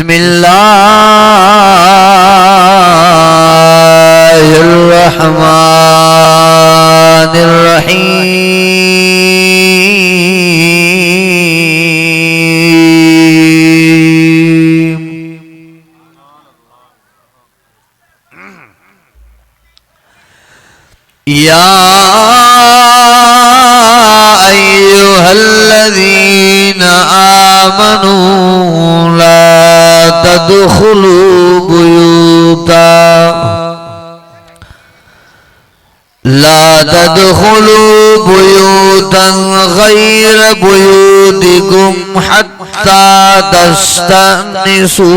बिस्मिल्लाहिर्रहमानिर्रहीम। या अय्युहल्लज़ीना आमनू तदखुलू बुयूतन गैर बुयूतिकुम हत्ता तस्तअनिसू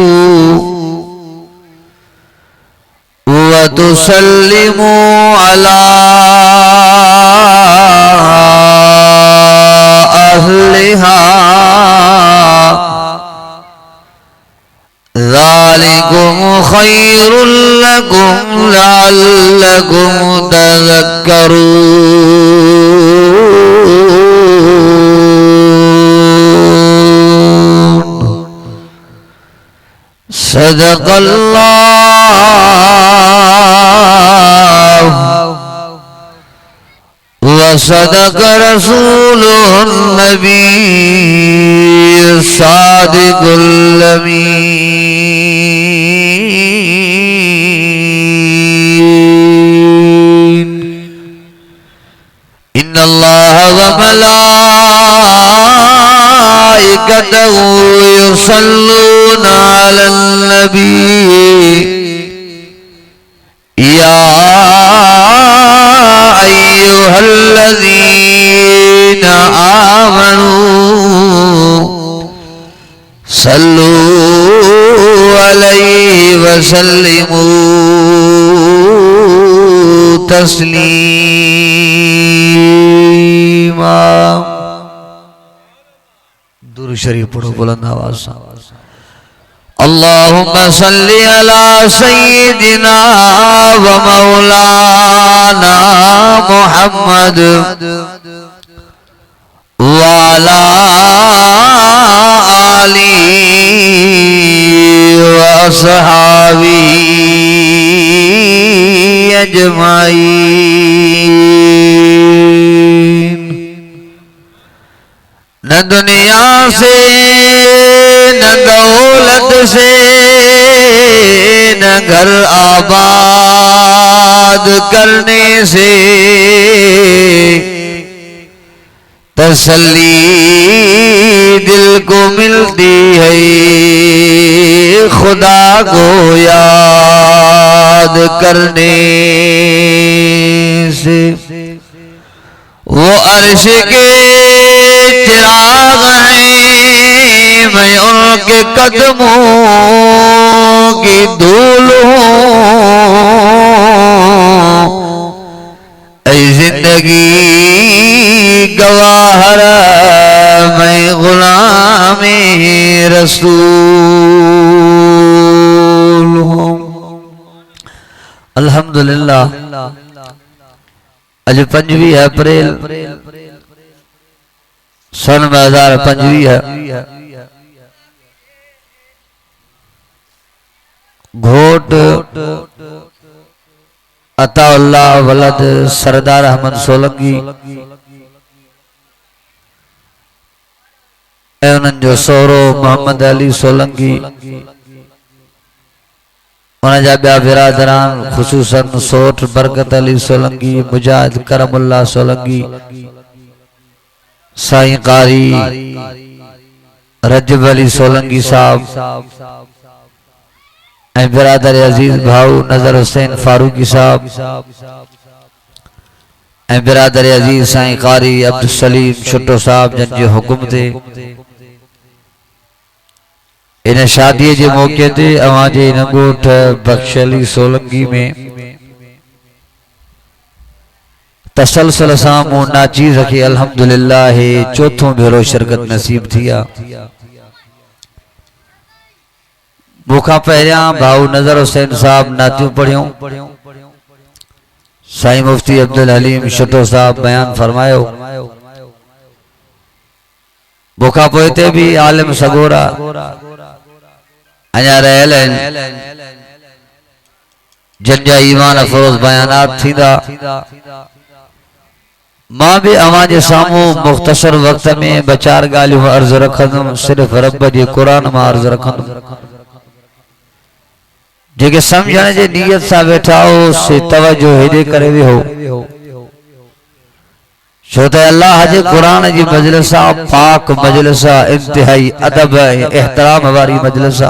व तुसल्लिमू अला अहलिहा ज़ालिकुम खैरुल लकुम लअल्लकुम तज़क्करून। सदक़ल्लाहु व सदक़ रसूलुहुन नबी सादिकुल अमीन। इन्नल्लाह व मलाइकतहु युसल्लूना अलन नबी या अय्युहल्लज़ीना आमनू सल्लू अलैहि वसल्लिमू तस्लीमा। दुरूद शरीफ पढ़ो बुलंद आवाज से। अल्लाहुम्मा सल्ली अला सय्यिदिना व मौलाना मुहम्मद व अला आलिहि व अस्हाबिहि अजमाइन। न दुनिया से न दौलत से न घर आबाद करने से तसल्ली दिल को मिलती है, खुदा को याद करने से। वो अर्श के चिराग हैं, मैं उनके कदमों की धूल हूँ। ऐ जिंदगी गवाहर मैं गुलाम रसूल हूँ। अल्हम्दुलिल्लाह अज 25 अप्रैल सन 2025 है। घोट अताउल्लाह वलद सरदार अहमद सोलंकी उन्हनि जो सहुरो मोहम्मद अली सोलंकी, उन जा ॿिया बिरादरान ख़ुसूसन सोठ बरकत अली सोलंकी, मुजाहिद करमुल्ला सोलंकी, साईं कारी रजब अली सोलंकी साहब ऐं बिरादर अजीज भाऊ नजर हुसैन फारूकी साहब ऐं बिरादर अजीज साईं कारी अब्दुल सलीम छुट्टो साहब जन जे हुकुम ते इन शादी के मौके ते अवां जे इन ॻोठ बख्श अली सोलंकी में तसलसल सां मूं नाचीज़ खे अल्हम्दुलिल्लाह चौथों भेरो शिरकत नसीब थिया। मूंखां पहिरियां भाऊ नजर हुसैन साहब नातियूं पढ़ियूं, साईं मुफ्ती अब्दुल हलीम छुट्टो साहब बयान फरमायो। मूंखां पोइ ते भी आलिम सगोरा अञा रहियल जिन जा ईमान अफरोज बयानात थींदा मां भी अवां जे सामूं मुख्तसर वक्त में बचार गालियों अर्ज रखंदुमि सिर्फ रब जे कुरान मां अर्ज रखंदुमि जेके समझण जे नियत सां वेठा हो से तवज्जो हेॾे करे वियो छो त अल्लाह जे कुरान जी मजलिस पाक मजलिस इंतहाई अदब एहतराम वारी मजलिस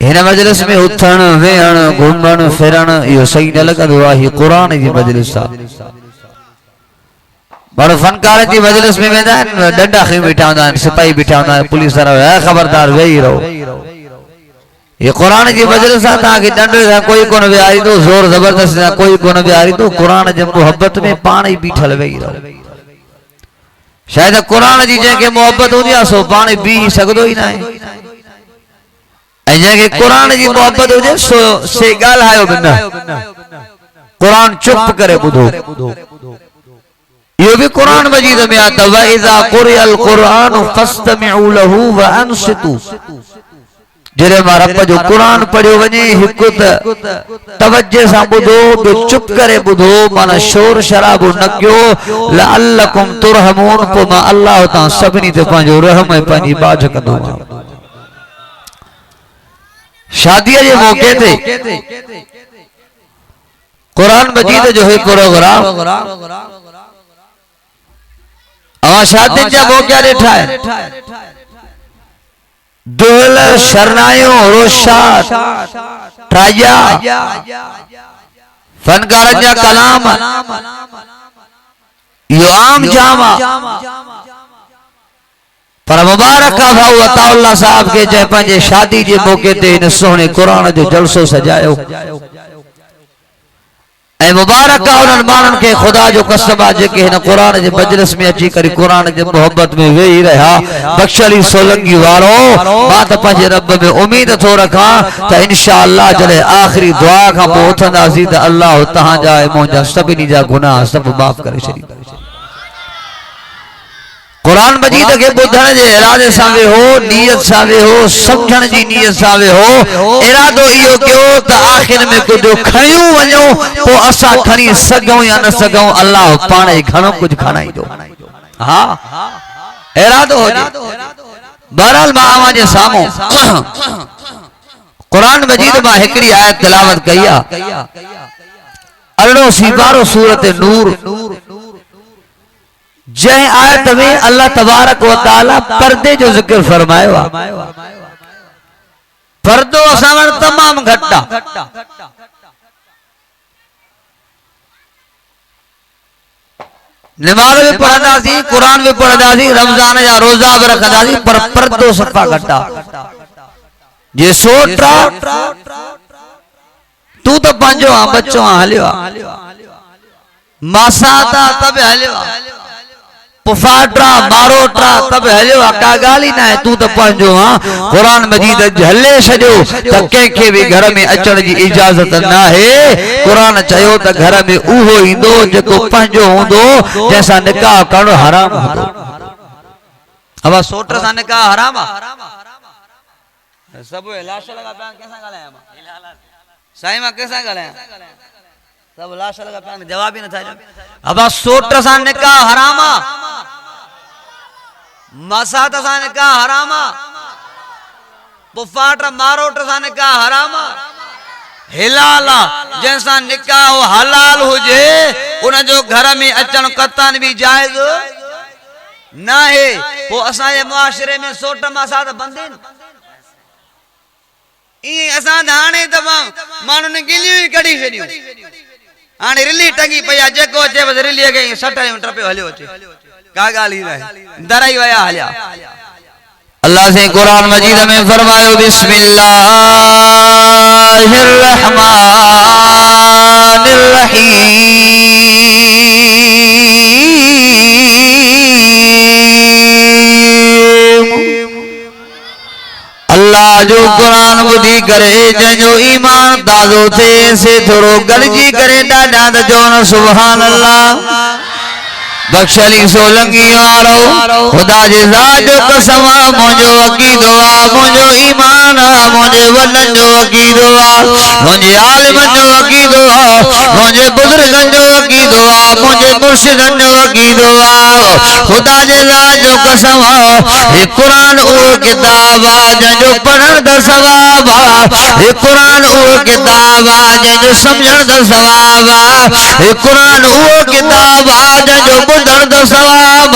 इन मजलिस में उथण वेहण घुमण फिरण यो सही न लगंदो आहे कुरान जी मजलिस बड़ फनकार जी मजलिस में वेंदा आहिनि डंडा खी बीठा हूंदा आहिनि सिपाही बीठा हूंदा आहिनि पुलिस वारा खबरदार वेही रहो ये कुरान की मजलिस ताकि डंडे से कोई कोन विहारी तो जोर जबरदस्ती से कोई कोन विहारी तो कुरान जे मोहब्बत में पाण ही बीठल वेही रहो शायद कुरान जी जंहिंखे मोहब्बत हूंदी आहे सो पाण बीह सघंदो ई न आहे ऐं जंहिंखे कुरान जी मोहब्बत हुजे सो से ॻाल्हायो बि न कुरान चुप करे ॿुधो इहो बि कुरान मजीद में आहे त वइज़ा क़ुरिअल क़ुरआन फस्तमिउ लहू व अंसितू जरे मां रब जो कुरान पढ़ियो वने हिक तवज्जे सां ॿुधो बि चुप करे ॿुधो माना शोर शराबो न कयो लअल्लकुम तुरहमून पोइ मां अल्लाह तां सभिनी ते पंहिंजो रहम ऐं पंहिंजी बाझ कंदो शादी जे मौके ते कुरान मजीद जो है प्रोग्राम अवां शादी जा मौका ॾिठा है दुहल शरनायो रोशात ठाया फनकार जा कलाम यो आम जामा पर मुबारक भाऊ अताउल्ला साहब के जय पंहिंजे शादी जे मौके ते इन सोहणे कुरान जो जलसो सजायो ऐं मुबारक उन्हनि माण्हुनि खे ख़ुदा जो कसम आहे जेके हिन क़ुरान जे मजलिस में अची करे क़ुरान जे मोहब्बत में वेही रहिया बख्शली सोलंगी वारो मां त पंहिंजे रब में उम्मीद थो रखां त इंशाअल्लाह जॾहिं आख़िरी दुआ खां पोइ उथंदासीं त अल्लाह तव्हांजा ऐं मुंहिंजा सभिनी जा गुनाह सभु माफ़ करे छॾींदा कुरान मजीद के बुधण जे इरादे सां वेहो नियत सां वेहो समझण जी नियत सां वेहो इरादो इहो कयो त आखिर में कुझु खणियूं वञो पोइ असां खणी सघूं या न सघूं अल्लाह पाण ई घणो कुझु खणाईंदो हा इरादो हुजे बहरहाल मां अवां जे साम्हूं कुरान मजीद मां हिकिड़ी आयत तिलावत कई आहे अरिड़ों सीपारो सूरत नूर जय आयत में अल्लाह तबारक व तआला पर्दे जो जिक्र फरमायो आहे पर्दो असां वटि तमाम घटि आहे नमाज भी पढ़ंदासीं कुरान भी पढ़ंदासीं रमजान जा रोजा भी रखंदासीं पर पर्दो सफ़ा घटि आहे जे सोट तू तो पंहिंजो आहे बच्चो आहे हलियो आहे मासाता तब हलियो आहे पुफाट्रा मारोट्रा तब हलियो का गाली ना है तू तो पंहिंजो हां कुरान मजीद हले छॾियो त कंहिंखे भी घर में अचण जी इजाजत ना है कुरान चयो त घर में उहो ईंदो जेको पंहिंजो हूंदो जैसा निकाह करणो हराम हूंदो अब सोट सां निकाह हराम आहे सब लाश लगा पिया कैसा ॻाल्हायां मां साईं मां कैसा ॻाल्हायां सब लाश लगा पिया जवाब ही न था अब सोट सां निकाह हराम आहे मसात सां निकाह हराम पुफाट मारोट सां निकाह हराम हिलाल जैसा निकाह हलाल हुजे उन जो घर में अचण कतन भी जायज ना है वो असांजे मुआशरे में सोट मसात बंदिन ई असां हाणे त माण्हुनि गिलियूं ई कढी छॾियूं हाणे रिली टंगी पई आहे जेको अचे बस रिली खे सट टपे हलियो अचे का गाली न दराई वया हलिया अल्लाह से कुरान मजीद में फरमायो बिस्मिल्लाहिर रहमानिर रहीम अल्लाह जो कुरान बुधी करे जंहिंजो ईमान ताज़ो थिए से थोरो गॾिजी करे ॾाढा त चवनि सुभान अल्लाह बख्शली सोलंगी वारो खुदा जे ज़ात जो कसम मुंहिंजो अक़ीदो आहे मुंहिंजो ईमान आहे मुंहिंजे वॾनि जो अक़ीदो आहे मुंहिंजे आलिमनि जो अक़ीदो आहे मुंहिंजे बुज़ुर्गनि जो अक़ीदो आहे मुंहिंजे मुर्शिदनि जो अक़ीदो आहे खुदा जे ज़ात जो कसम हे क़ुरान उहो किताब आहे जंहिंजो पढ़ण द सवाब आहे हे क़ुरान उहो किताब आहे जंहिंजो सम्झण द सवाब आहे हे क़ुरान उहो किताब आहे जंहिंजो दर्द सवाब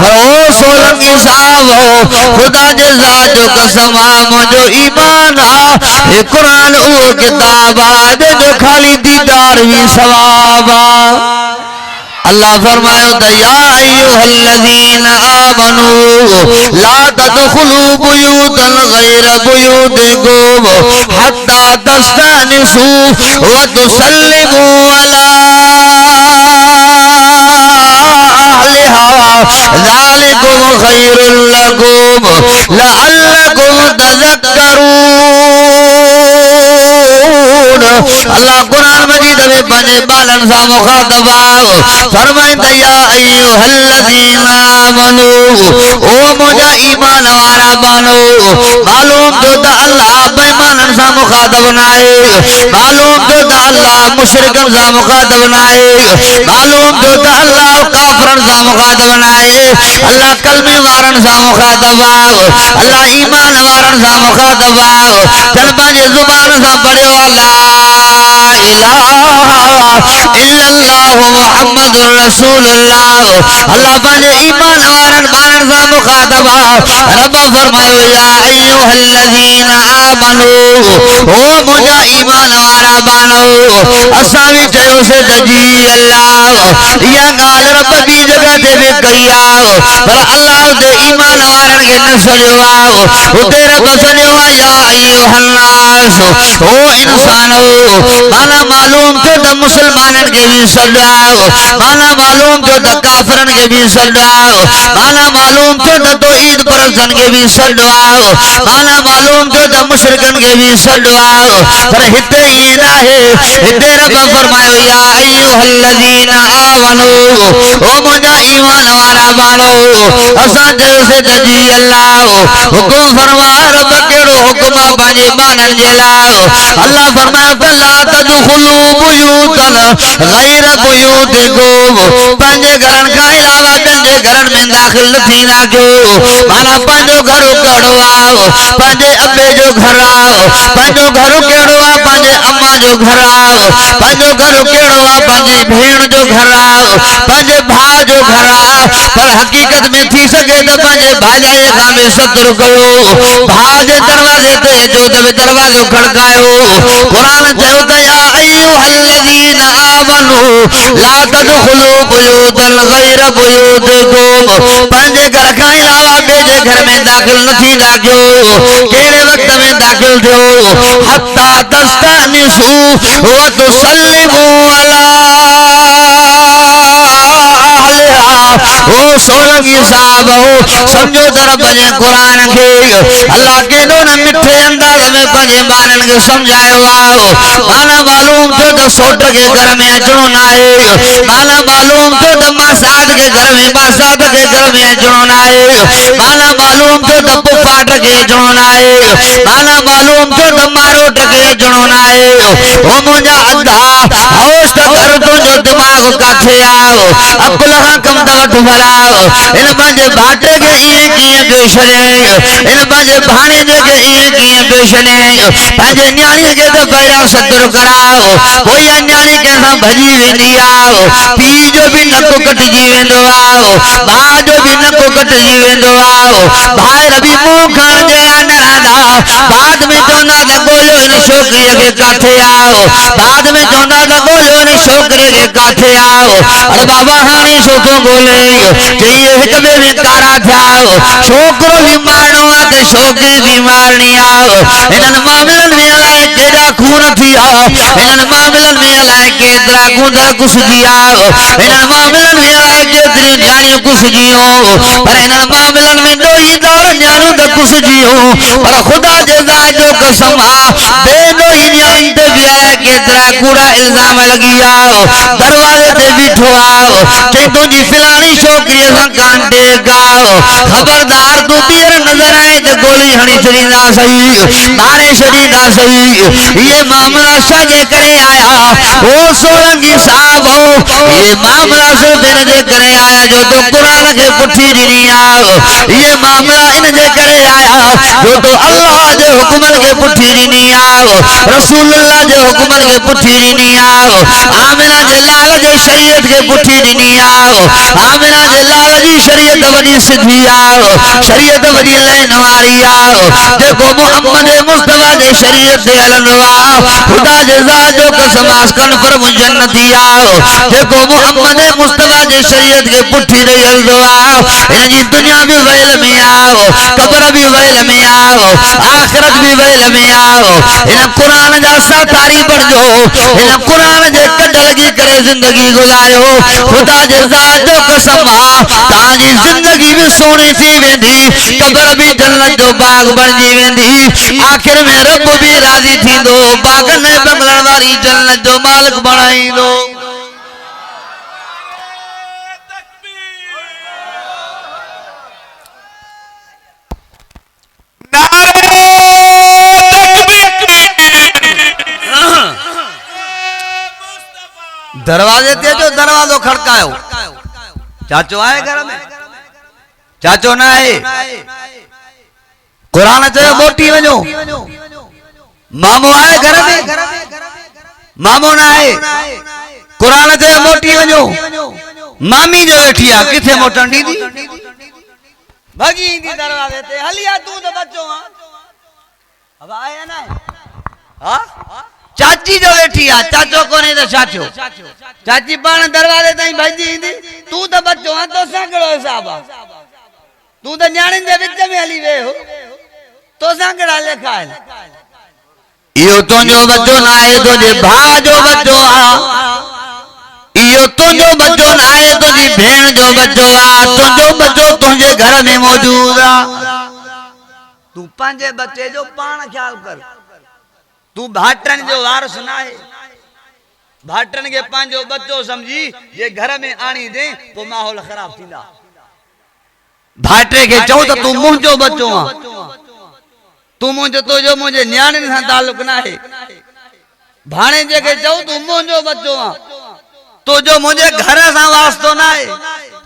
ओ सोलंगी साहब खुदा जे ज़ात जो कसम मुंहिंजो ईमान आहे हे क़ुरान उहो किताब आहे जंहिंजो खाली दीदार भी सवाब आहे अल्लाह फरमायो त या अय्युहल्लज़ीन आमनू ला तदखुलू बुयूतन गैर बुयूतिकुम हत्ता तस्तनिसू व तुसल्लिमू अला ज़ालिकुम खैरुल लकुम लअल्लकुम तज़क्करून अल्लाह कुरान मजीद में पंहिंजे बालन सां मुखातब आहे फरमाईंदा या अय्युहल्लज़ीन आमनू ओ मुंहिंजा ईमान वारा बानो मालूम जो त अल्लाह बेईमाननि सां मुखातब न आहे मालूम जो त अल्लाह मुशरिकनि सां मुखातब न आहे मालूम जो त अल्लाह काफ़िरनि सां मुखातब न आहे अल्लाह कलमे वारनि सां मुखातब आहे अल्लाह ईमान वारनि सां मुखातब आहे जन पंहिंजे ज़ुबान सां पढ़ियो ला इलाहा इल्लल्लाह मुहम्मदुर रसूलुल्लाह अल्लाह पंहिंजे ईमान वारनि बारनि सां मुखातब आहे रब फरमायो या अय्युहल्लज़ीन आमनू ओ मुंहिंजा ईमान वारा बानो असां बि चयोसीं त जी अल्लाह इहा ॻाल्हि रब ॿी जॻह ते बि कई आहे पर अल्लाह उते ईमान वारनि खे न सॾियो आहे उते रब सॾियो आहे या अय्युहन्नास ओ इंसानो माना मालूम थियो त मुसलमाननि खे बि सॾु आहे माना मालूम थियो त काफ़िरनि खे बि सॾु आहे माना मालूम थियो त तौहीद परस्तनि खे बि सॾु आहे माना मालूम थियो त मुशरिकनि खे बि सॾु आहे पर हिते ईअं न आहे हिते रब फरमायो या अय्युहल्लज़ीन आमनू ओ मुंहिंजा ईमान वारा बानो असां चयोसीं त जी अल्लाह हुकुम फरमा रब कहिड़ो हुकुम आहे पंहिंजे बाननि जे लाइ अल्लाह फरमायो त ला तदखुलू बुयूतन गैर बुयूतिकुम पंहिंजे घरनि खां अलावा ॿियनि जे घरनि में दाख़िल न थींदा कयो माना पंहिंजो घर कहिड़ो आहे पंहिंजे अबे जो घर आहे पंहिंजो घर कहिड़ो आहे पंहिंजे अम्मा जो घर आहे पंहिंजो घर कहिड़ो आहे पंहिंजी भेण जो घर आहे पंहिंजे भाउ जो घर आहे पर हक़ीक़त में थी सके त पंहिंजे भाॼाईअ खां बि सतरु कयो भाउ जे दरवाज़े ते जो त बि दरवाज़ो खड़कायो क़ुरान चयो त या अय्युहल्लज़ीन आमनू ला तदखुलू बुयूतन गैर बुयूतिकुम पंहिंजे घर खां अलावा ॿिए जे घर में दाख़िल न थींदा कयो कहिड़े वक़्त में दाख़िल थियो हत्ता तस्तनिसू व तुसल्लिमू अला ओ सोलंगी साहब समझो त रब जे क़ुरान खे अल्लाह केॾो न मिठे अंदाज़ में पंहिंजे ॿारनि खे सम्झायो आहे माना मालूम थियो त सोट खे घर में अचणो न आहे माना मालूम थियो त मासात खे घर में बासात खे घर में अचणो न आहे माना मालूम थियो त पुफाट खे अचणो न आहे माना मालूम थियो त मारोट खे अचणो न आहे ओ मुंहिंजा अदा होश त कर तुंहिंजो दिमाग़ किथे आहे अकुल खां कम त वठ भला इन पंहिंजे भाटे खे ईअं कीअं पियो छॾियईं इन पंहिंजे भाणेजे खे ईअं कीअं पियो छॾियईं पंहिंजे न्याणीअ खे त पहिरियों सतरु कराओ पोइ इहा न्याणी कंहिंसां भॼी वेंदी आहे पीउ जो बि नकु कटिजी वेंदो आहे भाउ जो बि नकु कटिजी वेंदो आहे ॿाहिरि बि मुंहुं खणण जे न रहंदा बाद में चवंदा त ॻोल्हियो हिन छोकिरीअ खे किथे आओ बाद में चवंदा त ॻोल्हियो हिन छोकिरे खे किथे आओ अरे बाबा हाणे छो थो ॻोल्हे चई हिक ॿिए में कारा थिया छोकिरो बि मारणो आहे त छोकिरी बि मारणी आहे हिननि मामलनि में अलाए केॾा खून थी विया हिननि मामलनि में अलाए केतिरा गुंदर घुसिजी विया हिननि मामलनि में अलाए केतिरियूं न्याणियूं घुसिजियूं पर हिननि मामलनि में ॾोहीदार न्याणियूं त घुसिजियूं पर ख़ुदा जे ज़ात जो कसम आहे बेॾोही न्याणियुनि ते बि अलाए केतिरा कूड़ा इल्ज़ाम लॻी विया दरवाजे ते बीठो आओ के तुझी फिलानी छोकरी सा कांटे गाओ खबरदार तू बीर नजर आए तो गोली हणी छड़ी ना सही मारे छड़ी ना सही ये मामला सजे करे आया ओ सोलंगी साहब ये मामला से तेरे जे करे आया जो तो कुरान के पुठी नहीं आओ ये मामला इन जे करे आया जो तो अल्लाह जे हुक्म के पुठी नहीं आओ रसूलुल्लाह जे हुक्म के पुठी नहीं आओ आमिना जे लाल जे शरीयत के पुठी नहीं आओ आमिना जे लाल जी शरीयत वडी सिधी आओ शरीयत वडी लेन वारी आओ देखो मोहम्मद मुस्तफा जे शरीयत से हलनो आओ खुदा जे ज़ात जो कसम आसकन पर जन्नती आओ देखो मोहम्मद मुस्तफा जे शरीयत के पुठी नहीं हलदो आओ इन जी दुनिया भी वैल में आओ कब्र भी वैल में आओ आखिरत भी वैल में आओ इन कुरान जा सरतारी पढ़ जो इन कुरान जे कटलगी करे जिंदगी गुजारो खुदा जे ज़ात जो कसम ताजी जिंदगी भी सोनी थी वेंदी कब्र भी जन्नत जो बाग बनजी वेंदी आखिर में रब भी राजी थींदो बागन में बंगलन वाली जन्नत जो मालिक बनाईंदो दरवाजे ते जो दरवाजो खड़कायो चाचो आए घर में चाचो ना आए कुरान चयो मोटी वञो मामो आए घर में मामो ना आए कुरान चयो मोटी वञो मामी जो वेठी आ किथे मोटन दीदी भगी दी दरवाजे ते हलिया तू तो बच्चो अब आया ना हां चाची जो वेठी आ चाचो कोने तो चाचो चाची पान दरवाजे ताई भजी इंदी तू तो बच्चो आ तो सांगड़ो हिसाब आ तू तो न्याणिन दे विच में हली वे हो तो सांगड़ा लेखा है इयो तुंजो बच्चो ना है तुझे भा जो बच्चो आ इयो तुंजो बच्चो ना है तुझी भेण जो बच्चो आ तुंजो बच्चो तुझे घर में मौजूद आ तू पंजे बच्चे जो पान ख्याल कर तू भाटन जो वारस ना है भाटन के पांचो बच्चो समझी ये घर में आनी दे तो माहौल खराब थींदा भाटे के चौ तो तू मुंजो बच्चो आ तू मुंजो तो जो मुझे न्याणिन सां ताल्लुक ना है भाणे जे के चौ तू मुंजो बच्चो आ तो जो मुझे घर सां वास्तो ना है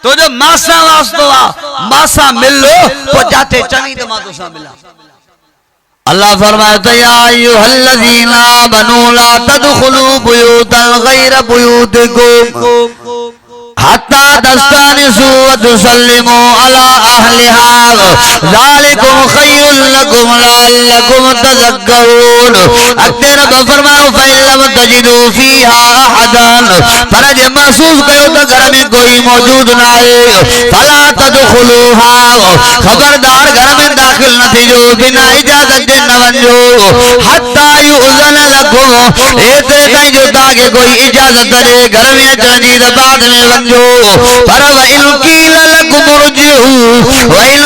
तो जो मासा वास्तो आ मासा मिलो तो जाते चनी तो मा तो सा मिला अल्लाह फरमाता या अय्युहल्लज़ीना आमनू ला तदखुलू बुयूतन गैर बुयूतिकुम हत्ता तस्तानिसू व तुसल्लिमू अला अहलिहा ज़ालिकुम खैरुल लकुम लअल्लकुम तज़क्करून अक्तर फरमाओ फइल्लम तजिदू फीहा अहदन पर जे महसूस कयो तो घर में कोई मौजूद ना है फला तदखुलूहा खबरदार घर में दाखिल न थीजो बिना इजाजत के न वञो हत्ता युज़न लकुम एते ताईं जो ताके कोई इजाजत दे घर में अचण जी बाद में वञो पर वइन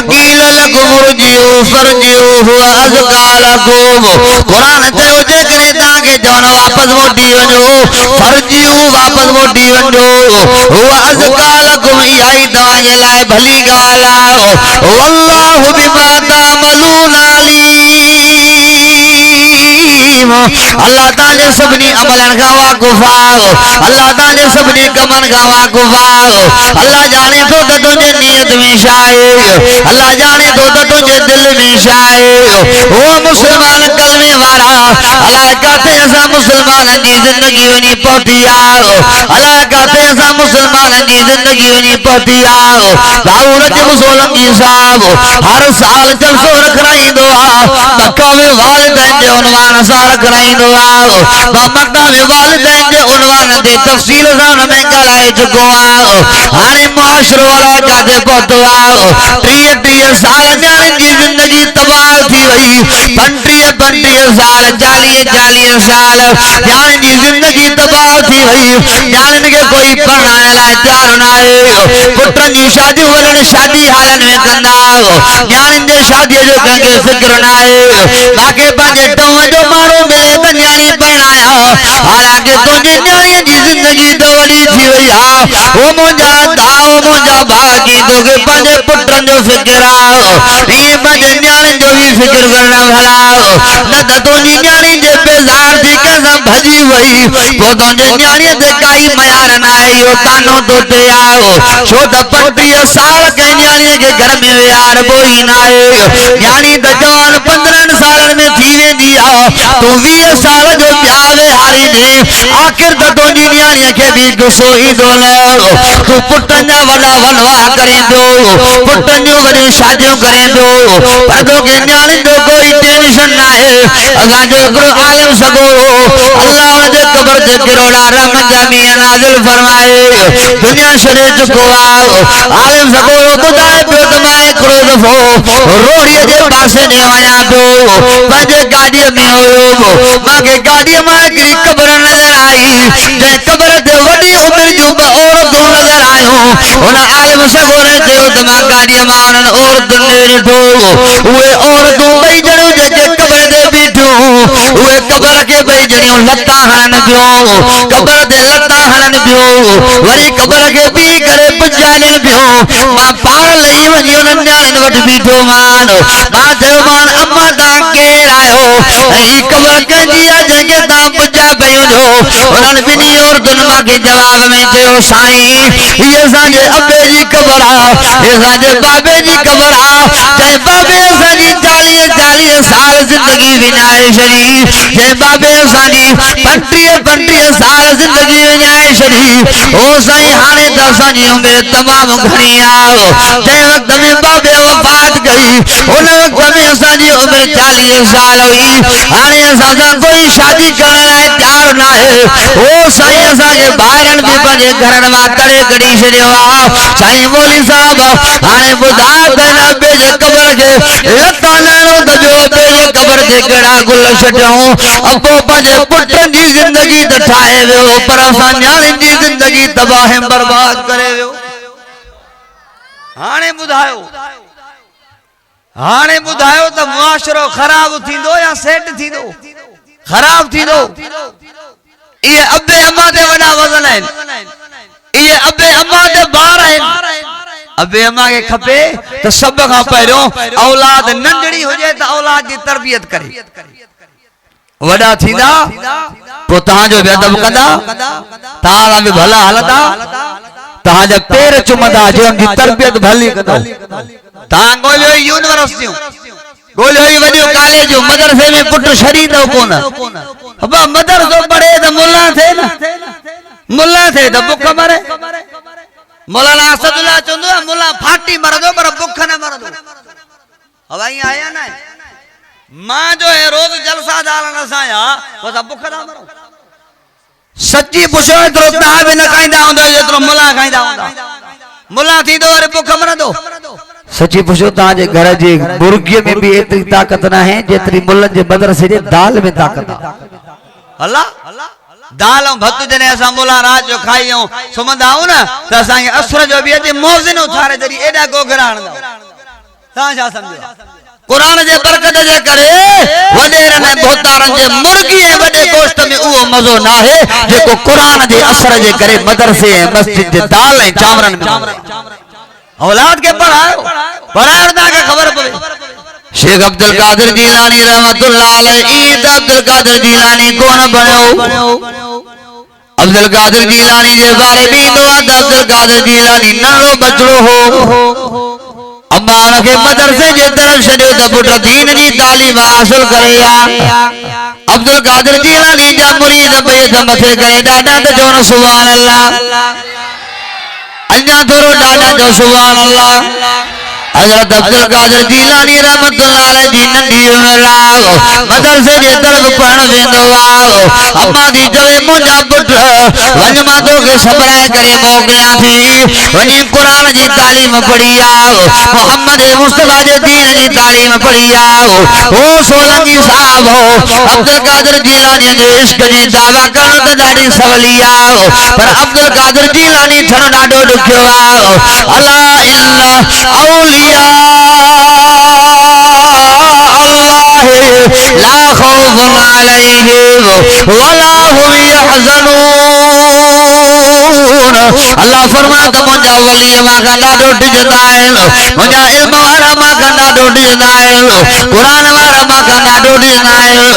कील लकुम रुजिऊ फरजिऊ हुआ अज़का लकुम कुरान चयो जे करे ताके जवन वापस मोटी वञो फरजिऊ वापस मोटी वञो हुआ अज़का लकुम इहा ई तव्हां जे लाइ भली ॻाल्हि आहे वल्लाहु बिमा तामलून अलीम अल्लाह ताले सबनी अमलन का वाक़िफ़ आहे अल्लाह ताले सबनी कमन का वाक़िफ़ आहे अल्लाह जाने तो तुझे नियत में शाये अल्लाह जाने तो तुझे दिल में शाये वो मुसलमान कलमे वाला अल्लाह कहते ऐसा मुसलमान की जिंदगी वनी पहुंची आओ अल्लाह कहते ऐसा मुसलमान की जिंदगी वनी पहुंची आओ भाऊ रजब सोलंकी साहब हर साल जब सो रखराइंदो आ मक्का में वालिदैन जे उनवान सां रखराइंदो आ मक्का में वालिदैन जे उनवान ते तफसील सां उन में ॻाल्हाए चुको आ हाणे मुआशरो वाला काथे पहुतो आओ 30 साल न्याणिन जी जिंदगी तबाह थी वई 35 साल 40 साल न्याणिन जी जिंदगी तबाह थी वई न्याणिन के कोई पढ़ाइण लाइ तयार न आहे पुटन जी शादी वॾनि शादी हालनि में कंदा न्याणिन जे शादीअ जो कंहिंखे फिक्र न आहे बाक़ी पंहिंजे टोह जो माण्हू मिले त न्याणी पढ़ाया हालांकि तुंहिंजी न्याणीअ जी जिंदगी तो वड़ी थी वया ओ मुंजा दाओ मुंजा भागी तोके पंजे पुत्रन जो फिक्र आओ ये पंजे न्याणे जो भी फिक्र करना भलाओ न त तुंहिंजी न्याणी जे बेज़ार थी कसम भजी वई वो तुंहिंजे न्याणीअ ते काई मयार न आहे इहो तानो तो ते आओ छो त 35 साल के न्याणीअ के घर में यार बोई न आहे न्याणी त जवान 15 सालन में थी वेंदी आहे तूं 20 साल जो प्यावे हारी ने आखिर त तुंहिंजी न्याणीअ खे बि गुस्सो ईंदो न तूं पुटनि जा वॾा वनवा करेंदो पुटनि जूं वॾियूं शादियूं करेंदो पर तोखे न्याणियुनि जो कोई टेंशन न आहे असांजो हिकिड़ो आलिम सॻो अल्लाह जे क़ब्र ते किरोड़ा रहमत जा मींहं नाज़िल फरमाए दुनिया छॾे चुको आहे आलिम सॻो ॿुधाए पियो त मां हिकिड़ो दफ़ो रोड़ीअ जे पासे ॾे वञा पियो पंहिंजे गाॾीअ में हुयो मूंखे गाॾीअ मां हिकिड़ी क़ब्र नज़र आई जंहिं क़ब्र ते वॾी उमिरि जूं 2 औरतूं नज़र आयूं हुन आलिम सॻो ने चयो त मां गाॾीअ मां उन्हनि औरतुनि ॾे ॾिठो उहे औरतूं ॿई ॼणियूं जेके क़ब्र ते बीठियूं उहे क़ब्र खे ॿई ॼणियूं लता हणनि पियूं क़ब्र ते लता हणनि पियूं वरी क़ब्र खे बीह करे पुॼाइनि पियूं मां पाण लही वञी उन्हनि न्याणियुनि वटि बीठो मान मां चयोमान अम्मा तव्हां केरु आहियो ऐं ही क़ब्र कंहिंजी आहे जंहिंखे तव्हां पुॼा कयूं जो उन्हनि ॿिन्ही औरतुनि मूंखे जवाब में चयो साईं हीअ असांजे अबे जी क़ब्र आहे हीअ असांजे बाबे जी क़ब्र आहे जंहिं बाबे असांजी 40 साल ज़िंदगी विञाए छॾी जंहिं बाबे असांजी 35 साल ज़िंदगी विञाए छॾी ओ साईं हाणे त असांजी उमिरि तमामु घणी आहे जंहिं वक़्त में बाबे वफ़ात कई उन वक़्त में असांजी उमिरि 40 साल हुई हाणे असां सां कोई शादी करण लाइ तयारु न आहे ओ साईं असांखे ॿाहिरनि बि पंहिंजे घरनि मां तरे कढी छॾियो आहे साईं मौली साहब हाणे ॿुधायो त हिन अबे जे क़ब्र खे लता लाहिणो त ॿियो अबे जे क़ब्र ते कहिड़ा गुल छॾियूं अबो पंहिंजे पुटनि जी ज़िंदगी त ठाहे वियो पर असां न्याणियुनि जी ज़िंदगी तबाह बर्बाद करे वियो हाणे ॿुधायो त मुआशरो ख़राब थींदो या सेट थींदो ख़राब थींदो इहे अबे अम्मा ते वॾा वज़न आहिनि इहे अबे अम्मा ते ॿार आहिनि अबे अम्मा खे खपे त सभ खां पहिरियों औलाद नंढड़ी हुजे त औलाद जी तरबियत करे वॾा थींदा पोइ तव्हांजो बि अदब कंदा तव्हां बि भला हलंदा तव्हांजा पेर चुमंदा जंहिंजी तरबियत भली कंदा तव्हां ॻोल्हियो यूनिवर्सिटियूं ॻोल्हियो वॾियूं कॉलेजूं मदरसे में पुट छॾींदो कोन अबा मदरसो पढ़े त मुल्ला थिए न मुल्ला थिए त बुख मरे मौलाना असदुल्लाह चवंदो आहे मुल्ला फाटी मरंदो पर बुख न मरंदो हवा ईअं आया न मां जो है रोज़ जलसा डालण सां या असां बुख था मरूं सच्ची पुछो एतिरो तव्हां बि न खाईंदा हूंदो जेतिरो मुल्ला खाईंदा हूंदा मुल्ला थींदो वरी बुख मरंदो सच्ची पुछो तव्हांजे घर जे मुर्गीअ में बि एतिरी ताक़त न आहे जेतिरी मुल्लनि जे मदरसे जे दाल में ताक़त आहे अल्लाह दाल ऐं भत जॾहिं असां मुल्ला रात जो खाई ऐं सुम्हंदा आहियूं न त असांखे असुर जो बि अचे मौज़िन उथारे जॾहिं एॾा गोगरा हणंदा तव्हां छा सम्झो कुरान जे बरकत जे करे वॾेरनि ऐं बोतारनि जे मुर्गी ऐं वॾे गोश्त में उहो मज़ो न आहे जेको कुरान जे असर जे करे मदरसे ऐं मस्जिद जे दाल ऐं चांवरनि में औलाद के पढ़ायो तव्हांखे ख़बर पवे शेख अब्दुल कादिर जीलानी रहमतुल्लाह अलैह ईद अब्दुल कादिर जीलानी कोन बणियो अब्दुल कादिर जीलानी जे बारे में ईंदो आहे त अब्दुल कादिर जीलानी नंढो बचड़ो हो अम्मा उनखे मदरसे जे तरफ़ छॾियो त पुट दीन जी तालीम हासिल करे अब्दुल कादिर जीलानी जा मुरीद ॿिए त मथे करे ॾाढा त चवण सुभान अल्लाह अञा थोरो ॾाढा जो सुभान अल्लाह हज़रत अब्दुल कादिर जीलानी रहमतुल्लाह अलैह जी नंढी उमिरि मदरसे जे तरफ़ पढ़ण वेंदो आहे अम्मा दी चवे मुंहिंजा पुट वञ मां तोखे सबराए करे मोकिलियां थी वञी क़ुरान जी तालीम पढ़ी आओ मोहम्मद मुस्तफा जे दीन जी तालीम पढ़ी आओ ओ सोलंगी साहब हो अब्दुल कादिर जीलानी जे इश्क जी दावा करण त ॾाढी सवली आओ पर अब्दुल कादिर जीलानी थियण ॾाढो ॾुखियो आओ अला इल्ला औलिया ला खौफुन अलैहिम वला हुम यहज़नून मुत्तकून अल्लाह फरमाए त मुंहिंजा वली मां खां ॾाढो डिजंदा आहिनि मुंहिंजा इल्म वारा मां खां ॾाढो डिजंदा आहिनि क़ुरान वारा मां खां ॾाढो डिजंदा आहिनि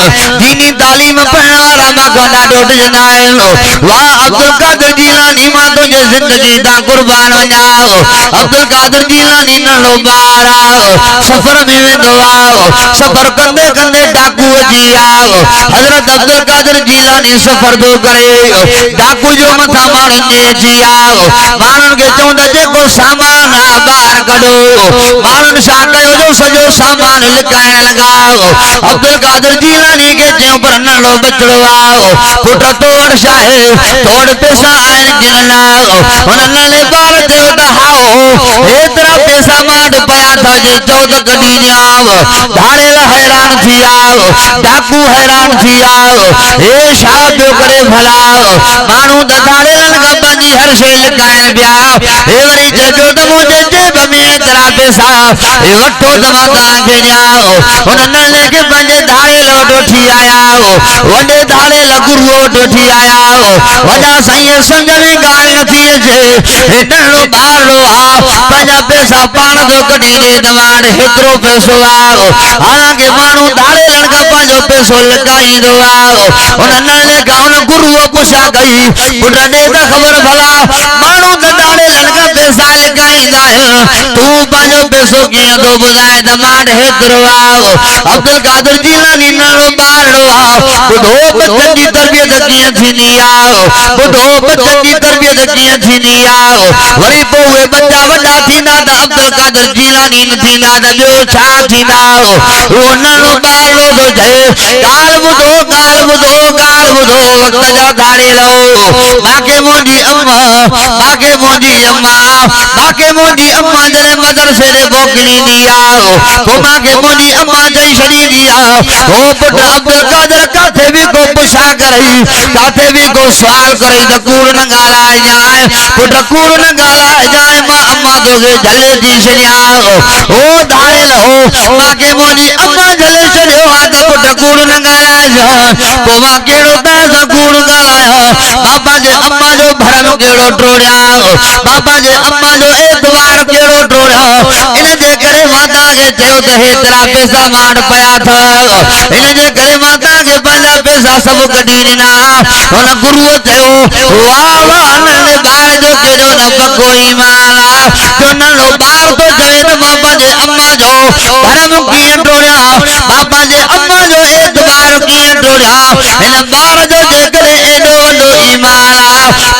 दीनी तालीम पढ़ण वारा मां खां ॾाढो डिजंदा आहिनि वाह अब्दुल कादिर जीलानी मां तुंहिंजे ज़िंदगी ता कुर्बान वञा अब्दुल कादिर जीलानी नंढो ॿार सफ़र में वेंदो सफ़र कंदे कंदे डाकू अची हज़रत अब्दुल कादिर जीलानी सफ़र थो करे डाकू जो मथां माण्हुनि जे अची माण्हुनि खे चवंदा जेको सामान आहे ॿाहिरि कढो माण्हुनि छा कयो जो सॼो सामान लिकाइण लॻा अब्दुल कादिर जीलानी खे चयो पर नंढो बचड़ो पुट तो वटि छा आहे तो वटि पैसा आहिनि किन न हुन नंढे ॿार चयो त हाओ हेतिरा पैसा मां वटि पिया अथव जे चओ त कढी ॾियांव धाड़ेल हैरान थी डाकू हैरान थी हे छा पियो करे भला माण्हू त धाड़ेलनि खां पंहिंजी हर शइ लिकाइण पिया हे वरी चयो त मुंहिंजे जेब में एतिरा पैसा हे वठो त मां तव्हांखे ॾियां हुन नंढे खे पंहिंजे धाड़ेल वटि वठी आया वॾे धाड़ेल गुरू वटि वठी आया वॾा साईं सम्झ में ॻाल्हि नथी अचे हे नंढो ॿारड़ो पंहिंजा पैसा पाण थो कढी ॾे तव्हां वटि हेतिरो पैसो हालांकि माण्हू धाड़ेलनि खां पंहिंजो पैसो लिकाईंदो हुन नंढे खां हुन गुरूअ पुछा कई पुट ॾे त ख़बर भला माण्हू त धाड़ेलनि खां पैसा लिकाईंदा तूं पंहिंजो पैसो कीअं थो ॿुधाए त मां वटि हेतिरो अब्दुल कादिर जीलानी नंढो ॿारड़ो ॿुधो बचनि जी तरबियत कीअं थींदी ॿुधो बचनि जी तरबियत कीअं थींदी वरी पोइ उहे बच्चा वॾा थींदा त अब्दुल कादिर जीलानी न थींदा त ॿियो छा थींदा उहो नंढो ॿारड़ो थो चए ॻाल्हि ॿुधो ॻाल्हि ॿुधो ॻाल्हि ॿुधो वक़्त जा धाड़ेल मूंखे मुंहिंजी अम्मा जॾहिं मदरसे ॾे मोकिलींदी पोइ मूंखे मुंहिंजी अम्मा चई छॾींदी ओ पुट अब्दुल कादिर काथे बि को पुछा करई काथे बि को सुवाल करई त कूड़ न ॻाल्हाइजांइ पुट कूड़ न ॻाल्हाइजांइ मां अम्मा तोखे झले थी छॾियां ओ धाड़ेल मूंखे मुंहिंजी अम्मा झले छॾियो आहे त पुट कूड़ न ॻाल्हाइजांइ पोइ मां कहिड़ो तव्हां सां कूड़ ॻाल्हायां बाबा जे अम्मा जो भरम कहिड़ो टोड़ियां बाबा जे अम्मा जो एतवार कहिड़ो टोड़ियां इन जे करे मां तव्हांखे चयो त हेतिरा पैसा मां वटि पिया अथव इन जे करे मां तव्हांखे पंहिंजा पैसा सभु कढी ॾिना हुन गुरूअ चयो वाह वाह नंढे ॿार जो केॾो न पको ईमान जो नंढो ॿार थो चवे त मां पंहिंजे अम्मा जो भरम कीअं टोड़ियां मां पंहिंजे अम्मा जो एतवार कीअं टोड़ियां हिन ॿार जो जेकॾहिं एॾो वॾो ईमान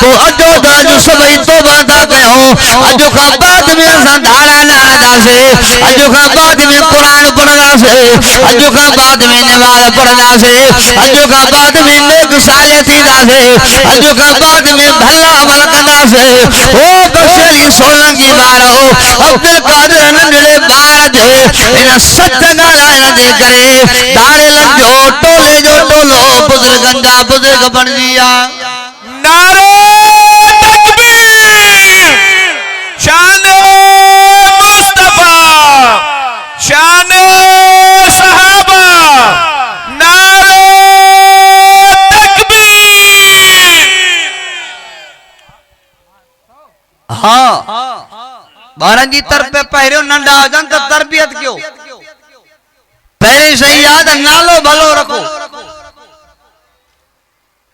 पोइ अचो त अॼु सभई तौबा था कयूं अॼु खां बाद में असां धाड़ा न हणंदासीं अॼु खां बाद में क़ुरान पढ़ंदासीं अॼु खां बाद में नमाज़ पढ़ंदासीं अॼु खां बाद में नेक साले थींदासीं अॼु खां बाद में भला अमल कंदासीं ओ बख्शली सोलंकी ॿार अब्दुल कादिर नंढड़े ॿार जे इन सच ॻाल्हाइण जे करे धाड़ेलनि जो टोले जो टोलो बुज़ुर्गनि जा बुज़ुर्ग बणिजी विया नारे तकबीर शान मुस्तफा शान सहाबा नारे तकबीर हाँ ॿारनि जी तरफ़ पहिरियों नंढा हुजनि त तरबियत कयो पहिरीं सही याद नालो भलो रखो